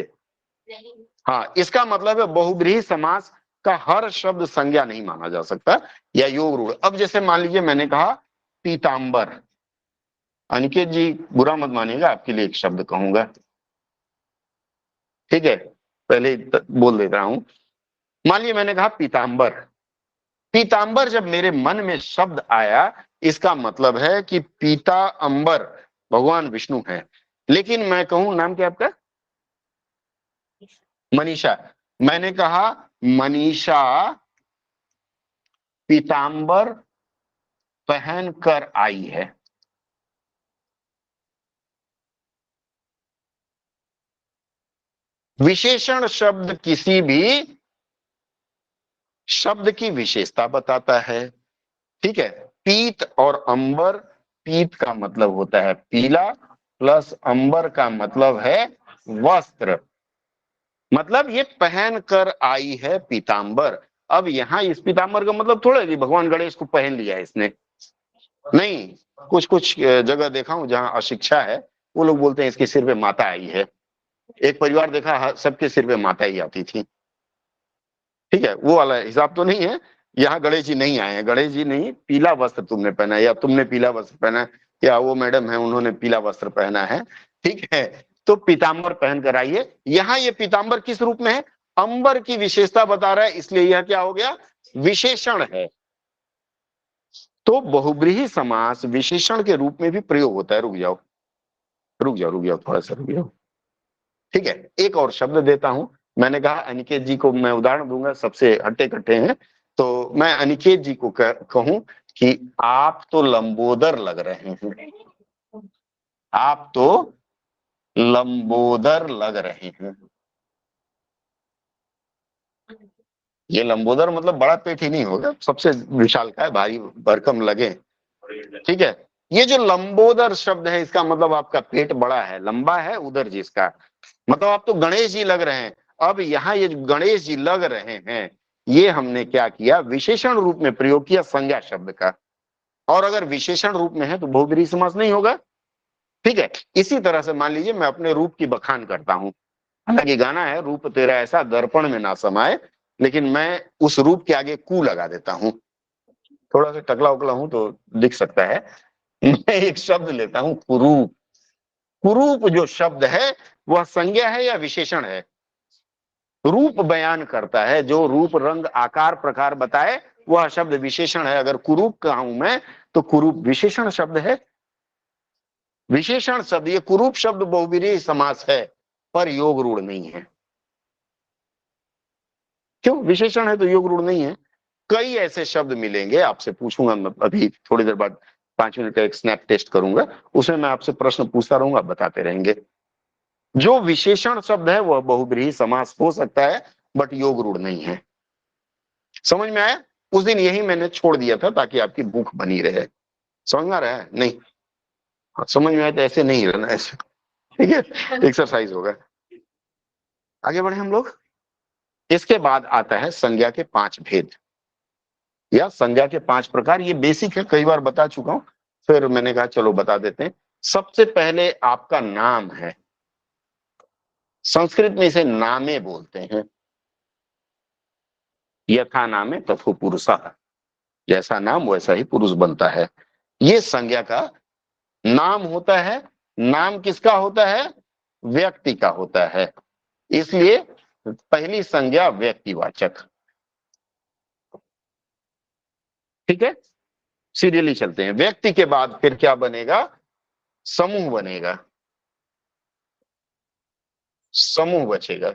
हाँ, इसका मतलब है बहुब्रीहि समास का हर शब्द संज्ञा नहीं माना जा सकता या योग रूढ़। अब जैसे मान लीजिए मैंने कहा पीतांबर, अनिकेत जी बुरा मत मानिएगा, आपके लिए एक शब्द कहूंगा, ठीक है, पहले बोल देता हूं। मान लीजिए मैंने कहा पीतांबर, पीतांबर जब मेरे मन में शब्द आया, इसका मतलब है कि पीता अंबर भगवान विष्णु है। लेकिन मैं कहूं नाम क्या आपका? मनीषा, मैंने कहा मनीषा पीतांबर पहन कर आई है। विशेषण शब्द किसी भी शब्द की विशेषता बताता है, ठीक है। पीत और अंबर, पीत का मतलब होता है पीला, प्लस अंबर का मतलब है वस्त्र, मतलब ये पहन कर आई है पीतांबर। अब यहाँ इस पीतांबर का मतलब थोड़ा कि भगवान गणेश को पहन लिया है इसने, नहीं। कुछ कुछ जगह देखा हूं जहां अशिक्षा है, वो लोग बोलते हैं इसके सिर पे माता आई है। एक परिवार देखा सबके सिर पे माता ही आती थी, ठीक है, वो वाला हिसाब तो नहीं है। यहाँ गणेश जी नहीं आए हैं, गणेश जी नहीं, पीला वस्त्र तुमने पहना है या तुमने पीला वस्त्र पहना है, या वो मैडम है उन्होंने पीला वस्त्र पहना है, ठीक है। तो पीतांबर पहन कर आइए। यहाँ ये पीतांबर किस रूप में है? अंबर की विशेषता बता रहा है, इसलिए यह क्या हो गया? विशेषण है। तो बहुब्रीहि समास विशेषण के रूप में भी प्रयोग होता है। रुक जाओ रुक जाओ रुक जाओ, थोड़ा सा रुक जाओ, ठीक है। एक और शब्द देता हूं, मैंने कहा अनिकेत जी को मैं उदाहरण दूंगा, सबसे हट्टे कट्टे हैं, तो मैं अनिकेत जी को कहूं कि आप तो लंबोदर लग रहे हैं, आप तो लंबोदर लग रहे हैं। ये लंबोदर मतलब बड़ा पेट ही नहीं होगा, सबसे विशालकाय भारी भरकम लगे, ठीक है। ये जो लंबोदर शब्द है इसका मतलब आपका पेट बड़ा है, लंबा है उदर जिसका, मतलब आप तो गणेश जी लग रहे हैं। अब यहाँ ये जो गणेश जी लग रहे हैं, ये हमने क्या किया, विशेषण रूप में प्रयोग किया संज्ञा शब्द का, और अगर विशेषण रूप में है तो बहुब्रीहि समास नहीं होगा, ठीक है। इसी तरह से मान लीजिए मैं अपने रूप की बखान करता हूं, हालांकि गाना है रूप तेरा ऐसा दर्पण में ना समाये, लेकिन मैं उस रूप के आगे कू लगा देता हूं, थोड़ा सा टकला उकला हूं तो दिख सकता है। मैं एक शब्द लेता हूं कुरूप। कुरूप जो शब्द है वह संज्ञा है या विशेषण है? रूप बयान करता है, जो रूप रंग आकार प्रकार बताए वह शब्द विशेषण है। अगर कुरूप कहूं मैं तो कुरूप विशेषण शब्द है, विशेषण शब्द। ये कुरूप शब्द बहुब्रीहि समास है पर योग रूढ़ नहीं है। क्यों? विशेषण है तो योग रूढ़ नहीं है। कई ऐसे शब्द मिलेंगे, आपसे पूछूंगा मैं अभी थोड़ी देर बाद, 5 मिनट का एक स्नैप टेस्ट करूंगा, उसमें मैं आपसे प्रश्न पूछता रहूंगा, बताते रहेंगे। जो विशेषण शब्द है वह बहुब्रीहि समास हो सकता है बट योग रूढ़ नहीं है। समझ में आया? उस दिन यही मैंने छोड़ दिया था ताकि आपकी भूख बनी रहे। समझ में आ रहा है? नहीं समझ में आया तो ऐसे नहीं रहना, ऐसे, ठीक है, एक्सरसाइज होगा। आगे बढ़े हम लोग। इसके बाद आता है संज्ञा के 5 भेद या संज्ञा के 5 प्रकार। ये बेसिक है, कई बार बता चुका हूं, फिर मैंने कहा चलो बता देते हैं। सबसे पहले आपका नाम है, संस्कृत में इसे नामे बोलते हैं। यथा नामे तथो पुरुषः, जैसा नाम वैसा ही पुरुष बनता है। ये संज्ञा का नाम होता है। नाम किसका होता है? व्यक्ति का होता है, इसलिए पहली संज्ञा व्यक्तिवाचक, ठीक है। सीरियली चलते हैं। व्यक्ति के बाद फिर क्या बनेगा? समूह बनेगा, समूह बचेगा।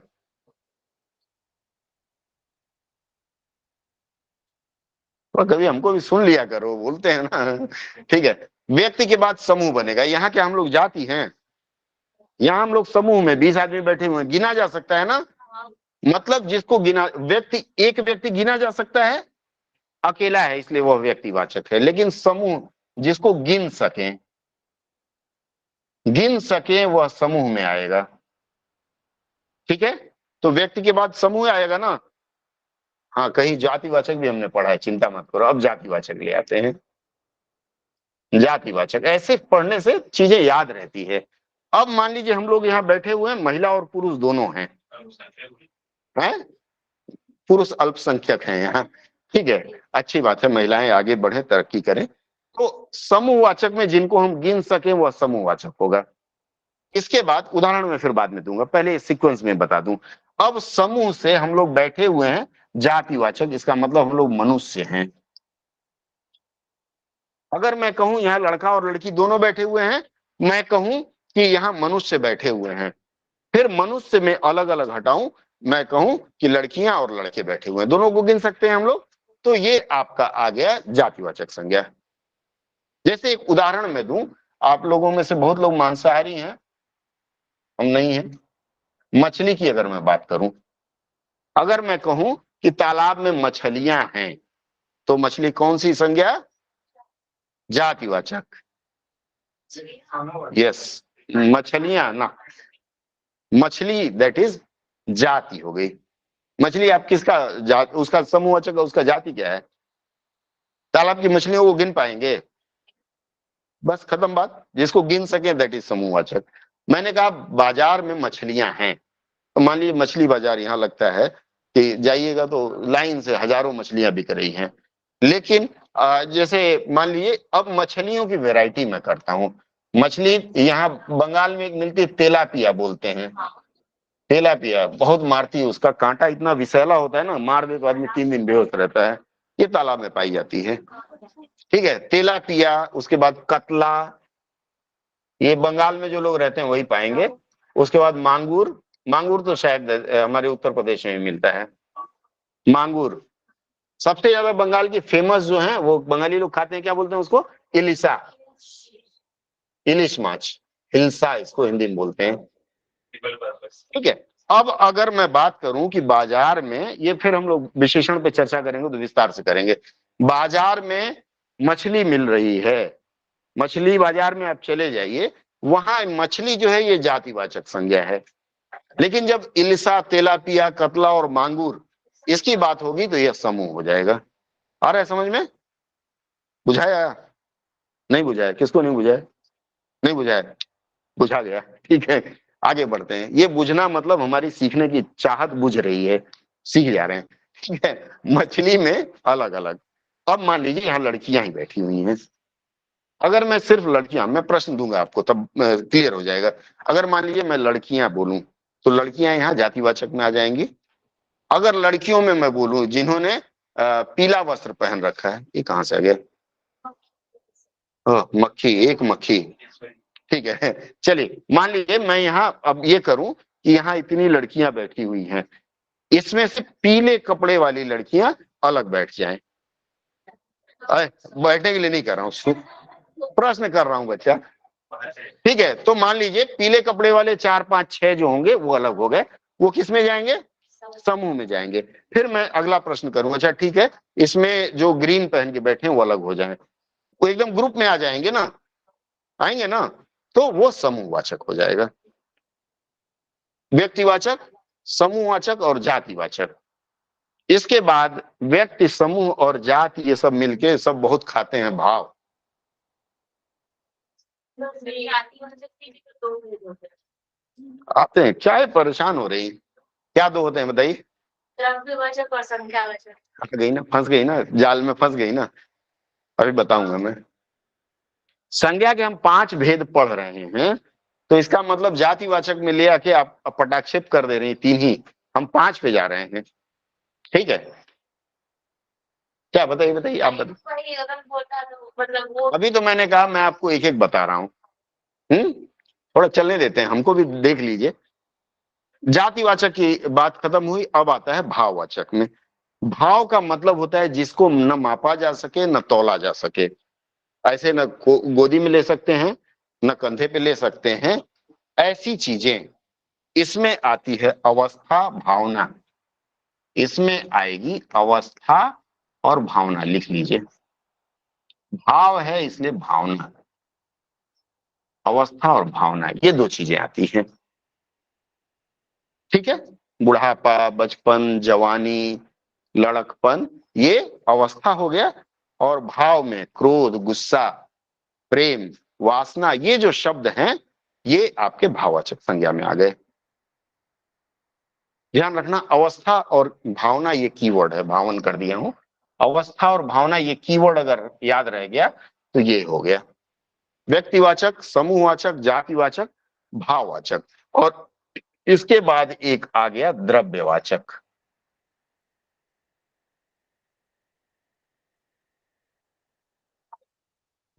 और कभी हमको भी सुन लिया करो, बोलते हैं ना, ठीक है। व्यक्ति के बाद समूह बनेगा। यहाँ क्या हम लोग जाति हैं? यहाँ हम लोग समूह में 20 आदमी बैठे हुए हैं, गिना जा सकता है ना। मतलब जिसको गिना, व्यक्ति, एक व्यक्ति गिना जा सकता है, अकेला है इसलिए वह व्यक्तिवाचक है। लेकिन समूह जिसको गिन सके वह समूह में आएगा, ठीक है। तो व्यक्ति के बाद समूह आएगा ना। हाँ, कहीं जातिवाचक भी हमने पढ़ा है, चिंता मत करो, अब जातिवाचक ले आते हैं। जातिवाचक ऐसे पढ़ने से चीजें याद रहती है। अब मान लीजिए हम लोग यहाँ बैठे हुए हैं, महिला और पुरुष दोनों हैं, पुरुष अल्पसंख्यक हैं यहाँ, ठीक है। अच्छी बात है, महिलाएं आगे बढ़े, तरक्की करें। तो समूहवाचक में जिनको हम गिन सके वह समूहवाचक होगा। इसके बाद उदाहरण में फिर बाद में दूंगा, पहले सीक्वेंस में बता दूं। अब समूह से हम लोग बैठे हुए हैं, जातिवाचक, इसका मतलब हम लोग मनुष्य हैं। अगर मैं कहूं यहाँ लड़का और लड़की दोनों बैठे हुए हैं, मैं कहूं कि यहाँ मनुष्य बैठे हुए हैं, फिर मनुष्य में अलग अलग हटाऊं, मैं कहूं कि लड़कियां और लड़के बैठे हुए हैं, दोनों को गिन सकते हैं हम लोग। तो ये आपका आ गया जातिवाचक संज्ञा। जैसे एक उदाहरण मैं दूं, आप लोगों में से बहुत लोग मांसाहारी हैं, हम नहीं हैं। मछली की अगर मैं बात करूं, अगर मैं कहूं कि तालाब में मछलियां हैं, तो मछली कौन सी संज्ञा? जातिवाचक। यस, मछलियां ना, मछली दैट इज जाति हो गई। मछली आप किसका जात, उसका समूहवाचक, उसका जाति क्या है? तालाब की मछलियों को गिन पाएंगे? बस खत्म बात। जिसको गिन सके दैट इज समूहवाचक। मैंने कहा बाजार में मछलियां हैं, तो मान लीजिए मछली बाजार यहाँ लगता है कि जाइएगा तो लाइन से हजारों मछलियां बिक रही हैं। लेकिन जैसे मान लीजिए अब मछलियों की वैरायटी मैं करता हूँ। मछली यहाँ बंगाल में एक मिलती है, तेलापिया बोलते हैं। तेलापिया बहुत मारती है, उसका कांटा इतना विषैला होता है ना, मार दे तो आदमी 3 दिन बेहोश रहता है। ये तालाब में पाई जाती है, ठीक है। तेलापिया, उसके बाद कतला, ये बंगाल में जो लोग रहते हैं वही पाएंगे। उसके बाद मांगूर, मांगूर तो शायद हमारे उत्तर प्रदेश में मिलता है। मांगूर सबसे ज्यादा बंगाल की फेमस जो है, वो बंगाली लोग खाते हैं, क्या बोलते हैं उसको? इलिसा, इलिश माछ, हिलसा इसको हिंदी में बोलते हैं, ठीक है। अब अगर मैं बात करूं कि बाजार में, ये फिर हम लोग विशेषण पे चर्चा करेंगे तो विस्तार से करेंगे। बाजार में मछली मिल रही है, मछली बाजार में आप चले जाइए, वहां मछली जो है ये जातिवाचक संज्ञा है। लेकिन जब इल्सा, तेलापिया, कतला और मांगूर इसकी बात होगी तो यह समूह हो जाएगा। आ रहा है समझ में? बुझाया? नहीं बुझाया? किसको नहीं बुझाया? नहीं बुझाया? बुझा गया, ठीक है। आगे बढ़ते हैं। ये बुझना मतलब हमारी सीखने की चाहत बुझ रही है, सीख जा रहे हैं, ठीक है। मछली में अलग अलग। अब मान लीजिए यहाँ लड़कियां ही बैठी हुई हैं। अगर मैं सिर्फ लड़कियां, मैं प्रश्न दूंगा आपको तब क्लियर हो जाएगा। अगर मान लीजिए मैं लड़कियां बोलूं तो लड़कियां यहाँ जातिवाचक में आ जाएंगी। अगर लड़कियों में मैं बोलूं जिन्होंने पीला वस्त्र पहन रखा है, ये कहां से आ गया? हाँ, मक्खी, एक मक्खी, ठीक है। चलिए मान लीजिए मैं यहाँ अब ये करूं कि यहाँ इतनी लड़कियां बैठी हुई हैं, इसमें से पीले कपड़े वाली लड़कियां अलग बैठ जाएं। बैठने के लिए नहीं कर रहा हूँ, प्रश्न कर रहा हूँ बच्चा, ठीक है। तो मान लीजिए पीले कपड़े वाले 4, 5, 6 जो होंगे वो अलग हो गए, वो किस में जाएंगे? समूह में जाएंगे। फिर मैं अगला प्रश्न करूंगा, अच्छा ठीक है, इसमें जो ग्रीन पहन के बैठे हैं वो अलग हो जाए, वो एकदम ग्रुप में आ जाएंगे ना, आएंगे ना, तो वो समूहवाचक हो जाएगा। व्यक्तिवाचक, समूहवाचक और जातिवाचक। इसके बाद व्यक्ति, समूह और जाति ये सब मिलके सब बहुत खाते हैं भाव। आते हैं क्या? परेशान हो रही, क्या दो होते हैं बताइए? द्रव्यवाचक और संख्यावाचक। फंस गई ना, फंस गई ना, जाल में फंस गई ना। अभी बताऊंगा मैं। संज्ञा के हम 5 भेद पढ़ रहे हैं, तो इसका मतलब जातिवाचक में ले आके आप पटाक्षेप कर दे रहे हैं 3 ही, हम 5 पे जा रहे हैं, ठीक है। क्या बताइए, बताइए आप बताइए। मतलब वो अभी तो मैंने कहा मैं आपको एक एक बता रहा हूँ, थोड़ा चलने देते हैं, हमको भी देख लीजिए। जातिवाचक की बात खत्म हुई, अब आता है भाववाचक में। भाव का मतलब होता है जिसको न मापा जा सके न तौला जा सके। ऐसे न गोदी में ले सकते हैं, न कंधे पे ले सकते हैं, ऐसी चीजें। इसमें आती है अवस्था, भावना। इसमें आएगी अवस्था और भावना, लिख लीजिए। भाव है इसलिए भावना, अवस्था और भावना, ये 2 चीजें आती हैं, ठीक है। बुढ़ापा, बचपन, जवानी, लड़कपन, ये अवस्था हो गया। और भाव में क्रोध, गुस्सा, प्रेम, वासना, ये जो शब्द हैं ये आपके भाववाचक संज्ञा में आ गए। ध्यान रखना, अवस्था और भावना ये कीवर्ड है, भावन कर दिया हूं। अवस्था और भावना ये कीवर्ड अगर याद रह गया तो ये हो गया व्यक्तिवाचक, समूहवाचक, जातिवाचक, भाववाचक। और इसके बाद एक आ गया द्रव्यवाचक।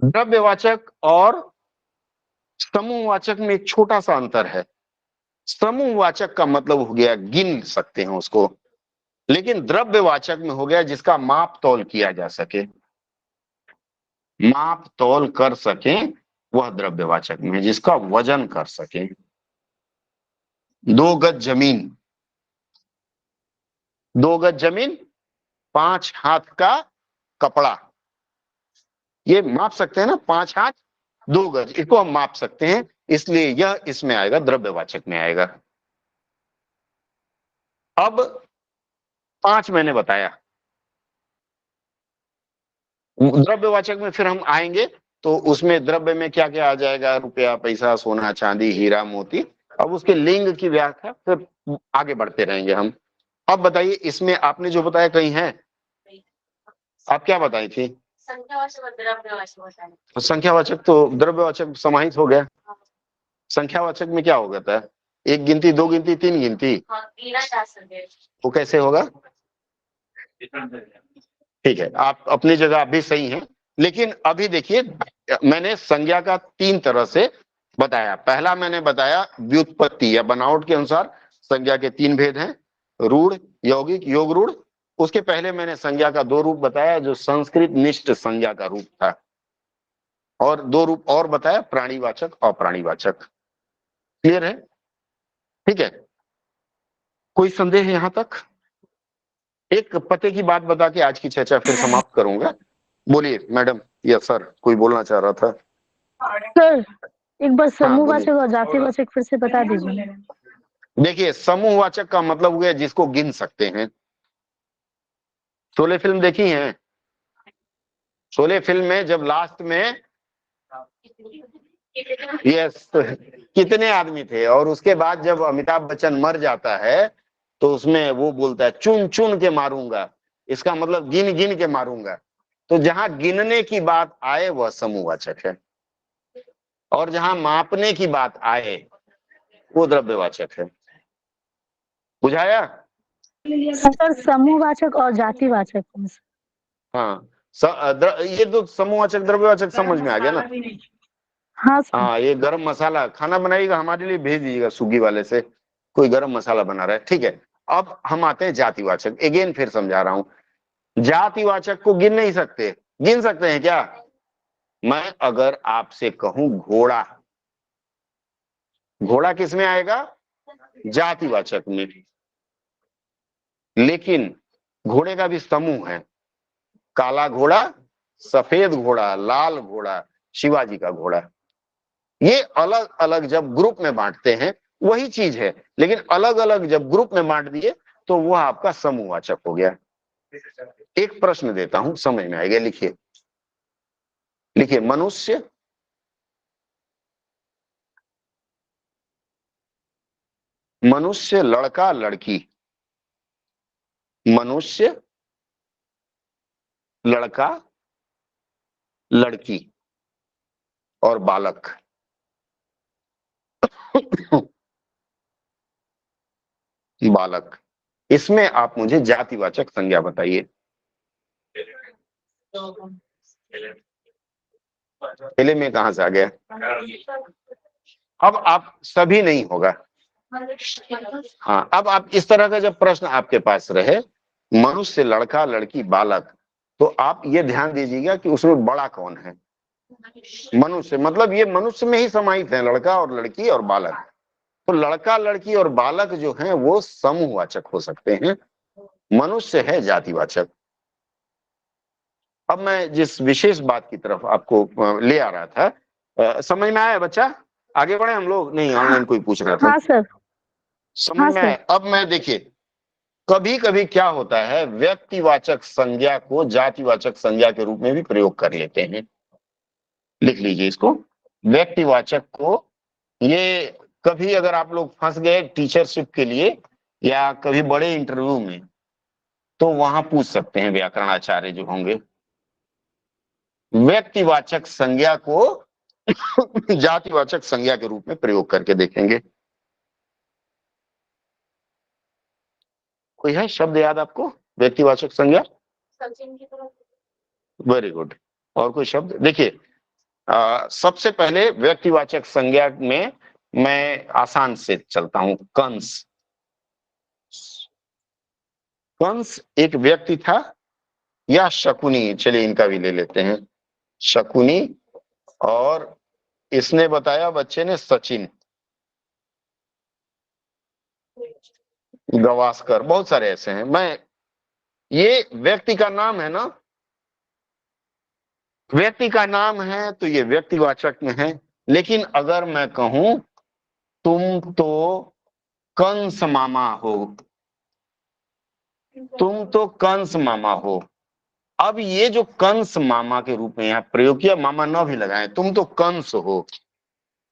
द्रव्यवाचक और समूहवाचक में एक छोटा सा अंतर है। समूहवाचक का मतलब हो गया गिन सकते हैं उसको, लेकिन द्रव्यवाचक में हो गया जिसका माप तौल किया जा सके, माप तौल कर सके, वह द्रव्यवाचक में, जिसका वजन कर सके। 2 गज जमीन, 2 गज जमीन, 5 हाथ का कपड़ा, ये माप सकते हैं ना, 5 हाथ 2 गज, इसको हम माप सकते हैं, इसलिए यह इसमें आएगा, द्रव्यवाचक में आएगा। अब 5 मैंने बताया। द्रव्यवाचक में फिर हम आएंगे तो उसमें द्रव्य में क्या क्या आ जाएगा? रुपया, पैसा, सोना, चांदी, हीरा, मोती। अब उसके लिंग की व्याख्या फिर आगे बढ़ते रहेंगे हम। अब बताइए, इसमें आपने जो बताया कहीं है? आप क्या बताई थी? संख्यावाचक तो द्रव्यवाचक समाहित हो गया। संख्यावाचक में क्या हो गया था? 1 गिनती, 2 गिनती, 3 गिनती, वो कैसे होगा? ठीक है, आप अपनी जगह आप भी सही हैं, लेकिन अभी देखिए मैंने संज्ञा का 3 तरह से बताया। पहला मैंने बताया व्युत्पत्ति या बनावट के अनुसार संज्ञा के 3 भेद हैं, रूढ़, यौगिक, योग रूढ़। उसके पहले मैंने संज्ञा का 2 रूप बताया जो संस्कृत निष्ठ संज्ञा का रूप था, और 2 रूप और बताया, प्राणीवाचक और अप्राणीवाचक। क्लियर है? ठीक है। कोई संदेह यहाँ तक? एक पते की बात बता के आज की चर्चा फिर समाप्त करूंगा। बोलिए मैडम या सर, कोई बोलना चाह रहा था? सर एक बार समूहवाचक बोलिए। और जातिवाचक फिर से बता दीजिए। देखिए, समूहवाचक का मतलब हुआ जिसको गिन सकते हैं। शोले फिल्म देखी है? शोले फिल्म में जब लास्ट में यस कितने आदमी थे, और उसके बाद जब अमिताभ बच्चन मर जाता है तो उसमें वो बोलता है चुन चुन के मारूंगा, इसका मतलब गिन गिन के मारूंगा। तो जहां गिनने की बात आए वह समूहवाचक है, और जहां मापने की बात आए वो द्रव्यवाचक है। बुझाया? सर समूहवाचक और जातिवाचक। हाँ, ये तो समूहवाचक द्रव्यवाचक समझ में आ गया ना। हाँ सर। हाँ, ये गरम मसाला खाना बनाइएगा, हमारे लिए भेज दीजिएगा स्विगी वाले से, कोई गरम मसाला बना रहा है। ठीक है, अब हम आते हैं जातिवाचक। अगेन फिर समझा रहा हूं, जातिवाचक को गिन नहीं सकते। गिन सकते हैं क्या? मैं अगर आपसे कहूं घोड़ा, घोड़ा किस में आएगा? जातिवाचक में। लेकिन घोड़े का भी समूह है, काला घोड़ा, सफेद घोड़ा, लाल घोड़ा, शिवाजी का घोड़ा। ये अलग अलग जब ग्रुप में बांटते हैं वही चीज है, लेकिन अलग अलग जब ग्रुप में बांट दिए तो वह आपका समूहवाचक हो गया। एक प्रश्न देता हूं, समझ में आएगा। लिखिए, लिखिए, मनुष्य, मनुष्य, लड़का लड़की, मनुष्य, लड़का लड़की और बालक। बालक, इसमें आप मुझे जातिवाचक संज्ञा बताइए। पहले में कहां से आ गया? अब आप सभी नहीं होगा। हाँ, अब आप इस तरह का जब प्रश्न आपके पास रहे, मनुष्य, लड़का लड़की, बालक, तो आप ये ध्यान दीजिएगा कि उसमें बड़ा कौन है। मनुष्य मतलब ये मनुष्य में ही समाहित है, लड़का और लड़की और बालक। तो लड़का लड़की और बालक जो हैं वो समूहवाचक हो सकते हैं, मनुष्य है जातिवाचक। अब मैं जिस विशेष बात की तरफ आपको ले आ रहा था, समझ में आया बच्चा? आगे बढ़े हम लोग? नहीं, ऑनलाइन कोई पूछ रहा था। हाँ सर। समझ हाँ में सर। आया? अब मैं देखिए, कभी कभी क्या होता है, व्यक्तिवाचक संज्ञा को जातिवाचक संज्ञा के रूप में भी प्रयोग कर लेते हैं। लिख लीजिए इसको, व्यक्तिवाचक को। ये कभी अगर आप लोग फंस गए टीचरशिप के लिए या कभी बड़े इंटरव्यू में, तो वहां पूछ सकते हैं व्याकरणाचार्य जो होंगे, व्यक्तिवाचक संज्ञा को जातिवाचक संज्ञा के रूप में प्रयोग करके देखेंगे। कोई है शब्द याद आपको व्यक्तिवाचक संज्ञा? Very good. और कोई शब्द? देखिए, सबसे पहले व्यक्तिवाचक संज्ञा में मैं आसान से चलता हूं। कंस, कंस एक व्यक्ति था या शकुनी? चलिए इनका भी ले लेते हैं, शकुनी। और इसने बताया बच्चे ने सचिन, गवास्कर, बहुत सारे ऐसे हैं। मैं, ये व्यक्ति का नाम है ना, व्यक्ति का नाम है तो ये व्यक्तिवाचक में है। लेकिन अगर मैं कहूं तुम तो कंस मामा हो, तुम तो कंस मामा हो, अब ये जो कंस मामा के रूप में यहाँ प्रयोग किया, मामा न भी लगाए, तुम तो कंस हो,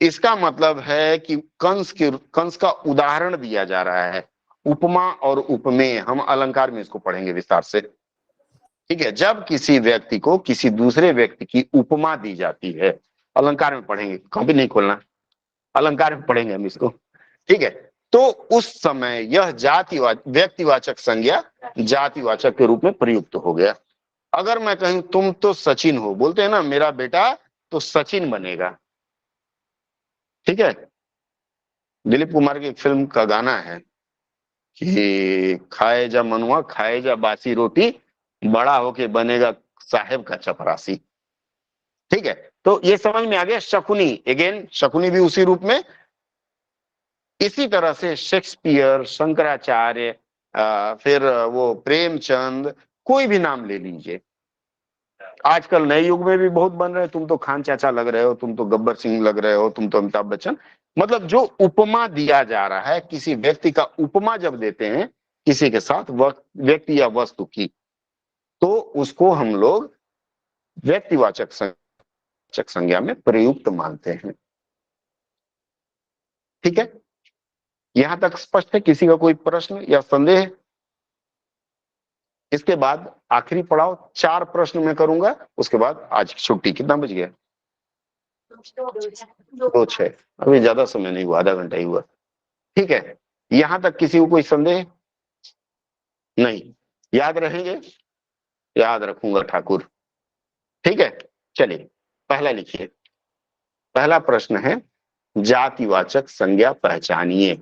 इसका मतलब है कि कंस का उदाहरण दिया जा रहा है। उपमा और उपमेय, हम अलंकार में इसको पढ़ेंगे विस्तार से। ठीक है, जब किसी व्यक्ति को किसी दूसरे व्यक्ति की उपमा दी जाती है, अलंकार में पढ़ेंगे, कॉपी नहीं खोलना, अलंकार में पढ़ेंगे हम इसको। ठीक है, तो उस समय यह व्यक्तिवाचक संज्ञा जातिवाचक के रूप में प्रयुक्त हो गया। अगर मैं कहूं तुम तो सचिन हो, बोलते हैं ना मेरा बेटा तो सचिन बनेगा। ठीक है, दिलीप कुमार की एक फिल्म का गाना है कि खाए जा मनुआ खाए जा बासी रोटी, बड़ा होके बनेगा साहेब का चपरासी। ठीक है, तो ये समझ में आ गया। शकुनी, अगेन शकुनी भी उसी रूप में। इसी तरह से शेक्सपियर, शंकराचार्य, फिर वो प्रेमचंद, कोई भी नाम ले लीजिए। आजकल नए युग में भी बहुत बन रहे हैं, तुम तो खान चाचा लग रहे हो, तुम तो गब्बर सिंह लग रहे हो, तुम तो अमिताभ बच्चन। मतलब जो उपमा दिया जा रहा है, किसी व्यक्ति का उपमा जब देते हैं किसी के साथ, व्यक्ति या वस्तु की, तो उसको हम लोग व्यक्तिवाचक संज्ञा में प्रयुक्त मानते हैं। ठीक है, यहां तक स्पष्ट है? किसी का कोई प्रश्न या संदेह? इसके बाद आखिरी पड़ाव 4 प्रश्न मैं करूंगा, उसके बाद आज की छुट्टी। कितना बज गया? 2:06। अभी ज्यादा समय नहीं हुआ, आधा घंटा ही हुआ। ठीक है, यहां तक किसी को कोई संदेह? नहीं, याद रहेंगे? याद रखूंगा ठाकुर। ठीक है, चलिए पहला लिखिए। पहला प्रश्न है, जातिवाचक संज्ञा पहचानिए।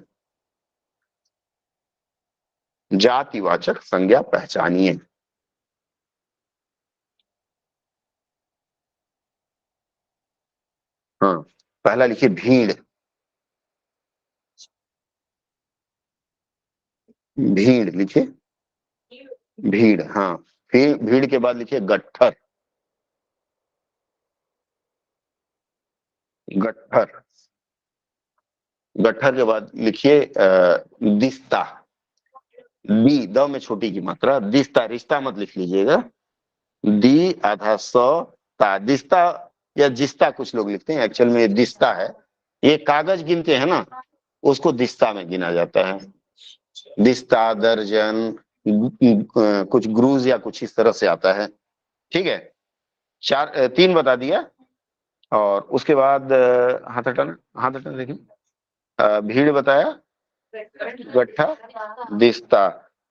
जातिवाचक संज्ञा पहचानिए। हाँ, पहला लिखिए भीड़। भीड़ लिखिए, भीड़। हाँ, फिर भीड़ के बाद लिखिए गट्ठर। गट्ठर। गट्ठर के बाद लिखिए दिस्ता। दी, द में छोटी की मात्रा, दिस्ता। रिश्ता मत लिख लीजिएगा, दी आधा सौ ता, दिस्ता या जिस्ता कुछ लोग लिखते हैं, एक्चुअल में दिस्ता है। ये कागज गिनते हैं ना, उसको दिस्ता में गिना जाता है। दिस्ता, दर्जन, कुछ ग्रूज या कुछ इस तरह से आता है। ठीक है, 3 बता दिया। और उसके बाद हाथ हटाना, हाथ हटाना। देखिए, भीड़ बताया, गट्ठा, दिस्ता,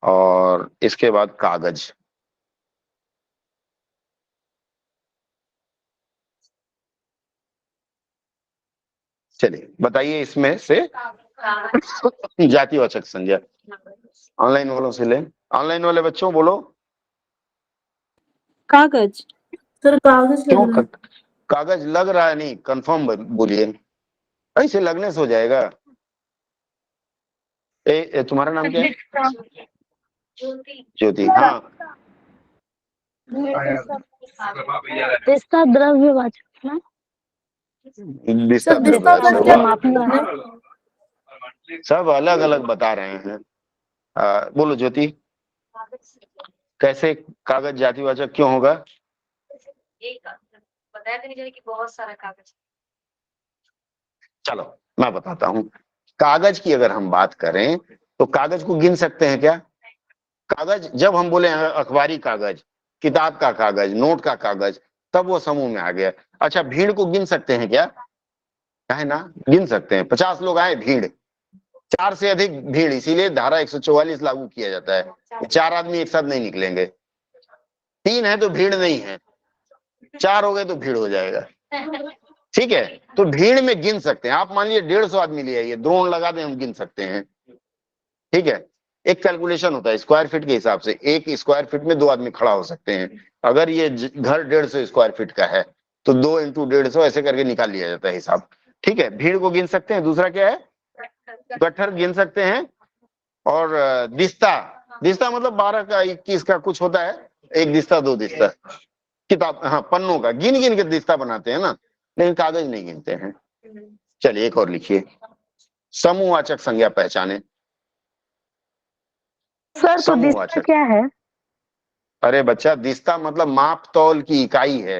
और इसके बाद कागज। चलिए बताइए इसमें से जातिवाचक संज्ञा। ऑनलाइन वालों से लें, ऑनलाइन वाले बच्चों बोलो। कागज। सर कागज क्यों लग रहा है। कागज लग रहा है? नहीं, कंफर्म बोलिए, ऐसे लगने से हो जाएगा। तुम्हारा नाम क्या है? ज्योति। हाँ, दिस्ता द्रव्यवाचक ना, दिस्ता सर द्रव्य दिस्ता का वाचक क्या होगा। मापना है। सब अलग अलग बता रहे हैं। बोलो ज्योति, कैसे कागज जातिवाचक क्यों होगा? बताया तो नहीं कि बहुत सारा कागज। चलो मैं बताता हूँ। कागज की अगर हम बात करें तो कागज को गिन सकते हैं क्या? कागज जब हम बोले अखबारी कागज, किताब का कागज, नोट का कागज, तब वो समूह में आ गया। अच्छा, भीड़ को गिन सकते हैं क्या? है ना, गिन सकते हैं। 50 लोग आए, भीड़। 4 से अधिक भीड़, इसीलिए धारा 144 लागू किया जाता है। 4 आदमी एक साथ नहीं निकलेंगे। 3 है तो भीड़ नहीं है, 4 हो गए तो भीड़ हो जाएगा। ठीक है, तो भीड़ में गिन सकते हैं। आप मान लीजिए 150 आदमी ले आइए, द्रोण लगा दें, हम गिन सकते हैं। ठीक है, एक कैलकुलेशन होता है स्क्वायर फीट के हिसाब से, 1 स्क्वायर फीट में 2 आदमी खड़ा हो सकते हैं। अगर ये घर 150 स्क्वायर फीट का है तो 2 × 150 ऐसे करके निकाल लिया जाता है हिसाब। ठीक है, भीड़ को गिन सकते हैं। दूसरा क्या है? गट्ठर गिन सकते हैं। और दिस्ता, दिस्ता मतलब 12 का 21 का कुछ होता है, 1 दिस्ता 2 दिस्ता। किताब, हाँ, पन्नों का गिन गिन के दिस्ता बनाते हैं ना, लेकिन कागज नहीं गिनते हैं। चलिए एक और लिखिए, समूहवाचक संज्ञा पहचाने। सर तो दिस्ता समूहवाचक, क्या है? अरे बच्चा, दिस्ता मतलब माप तौल की इकाई है।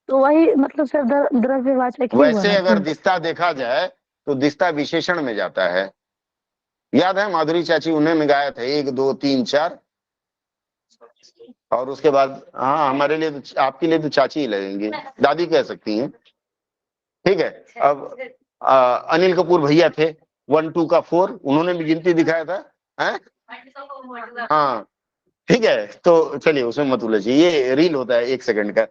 तो वही मतलब सर द्रव्यवाचक ही हुआ वैसे ना अगर सर। दिस्ता देखा जाए तो दिस्ता विशेषण में जाता है। याद है माधुरी चाची, उन्होंने गाया था 1 2 3 4, और उसके बाद, हाँ, हमारे लिए तो, आपके लिए तो चाची ही लगेंगे, दादी कह सकती हैं। ठीक है, अब अनिल कपूर भैया थे, 1 2 का 4, उन्होंने भी गिनती दिखाया था, हैं? हाँ, ठीक है, तो चलिए उसमें मत उलझिए, ये रील होता है 1 सेकंड का।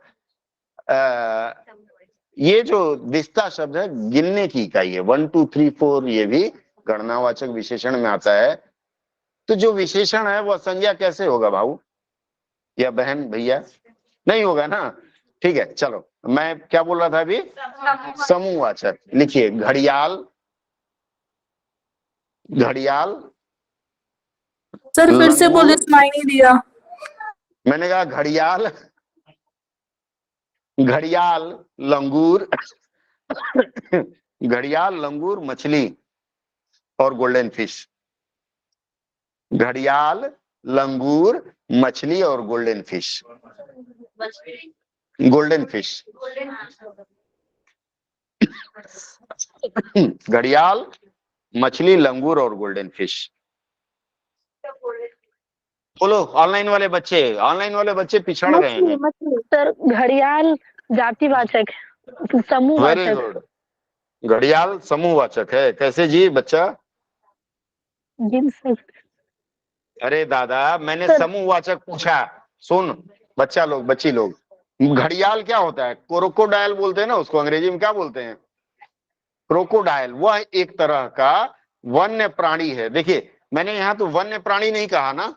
ये जो दिस्ता शब्द है, गिनने की इकाई है। 1 2 3 4, ये भी गणनावाचक विशेषण में आता है। तो जो विशेषण है वह संज्ञा कैसे होगा भाऊ या बहन भैया? नहीं होगा ना। ठीक है, चलो मैं क्या बोल रहा था अभी? समूहवाचक। लिखिए घड़ियाल, घड़ियाल, सर फिर से लंगूर। बोलिए, सुनाई नहीं दिया। मैंने कहा घड़ियाल, घड़ियाल, लंगूर, घड़ियाल, लंगूर, मछली और गोल्डन फिश। घड़ियाल, लंगूर, मछली और गोल्डन फिश। Golden fish. घड़ियाल, मछली, लंगूर और गोल्डन फिश। बोलो, ऑनलाइन वाले बच्चे पिछड़ गए हैं। सर घड़ियाल जातिवाचक है, वेरी समूहवाचक। गुड। घड़ियाल समूहवाचक है। कैसे जी बच्चा? जी सर। अरे दादा, मैंने सर समूहवाचक पूछा। सुन बच्चा लोग, बच्ची लोग, घड़ियाल क्या होता है? क्रोकोडाइल बोलते हैं ना उसको, अंग्रेजी में क्या बोलते हैं? क्रोकोडाइल। वह एक तरह का वन्य प्राणी है। देखिए, मैंने यहाँ तो वन्य प्राणी नहीं कहा ना,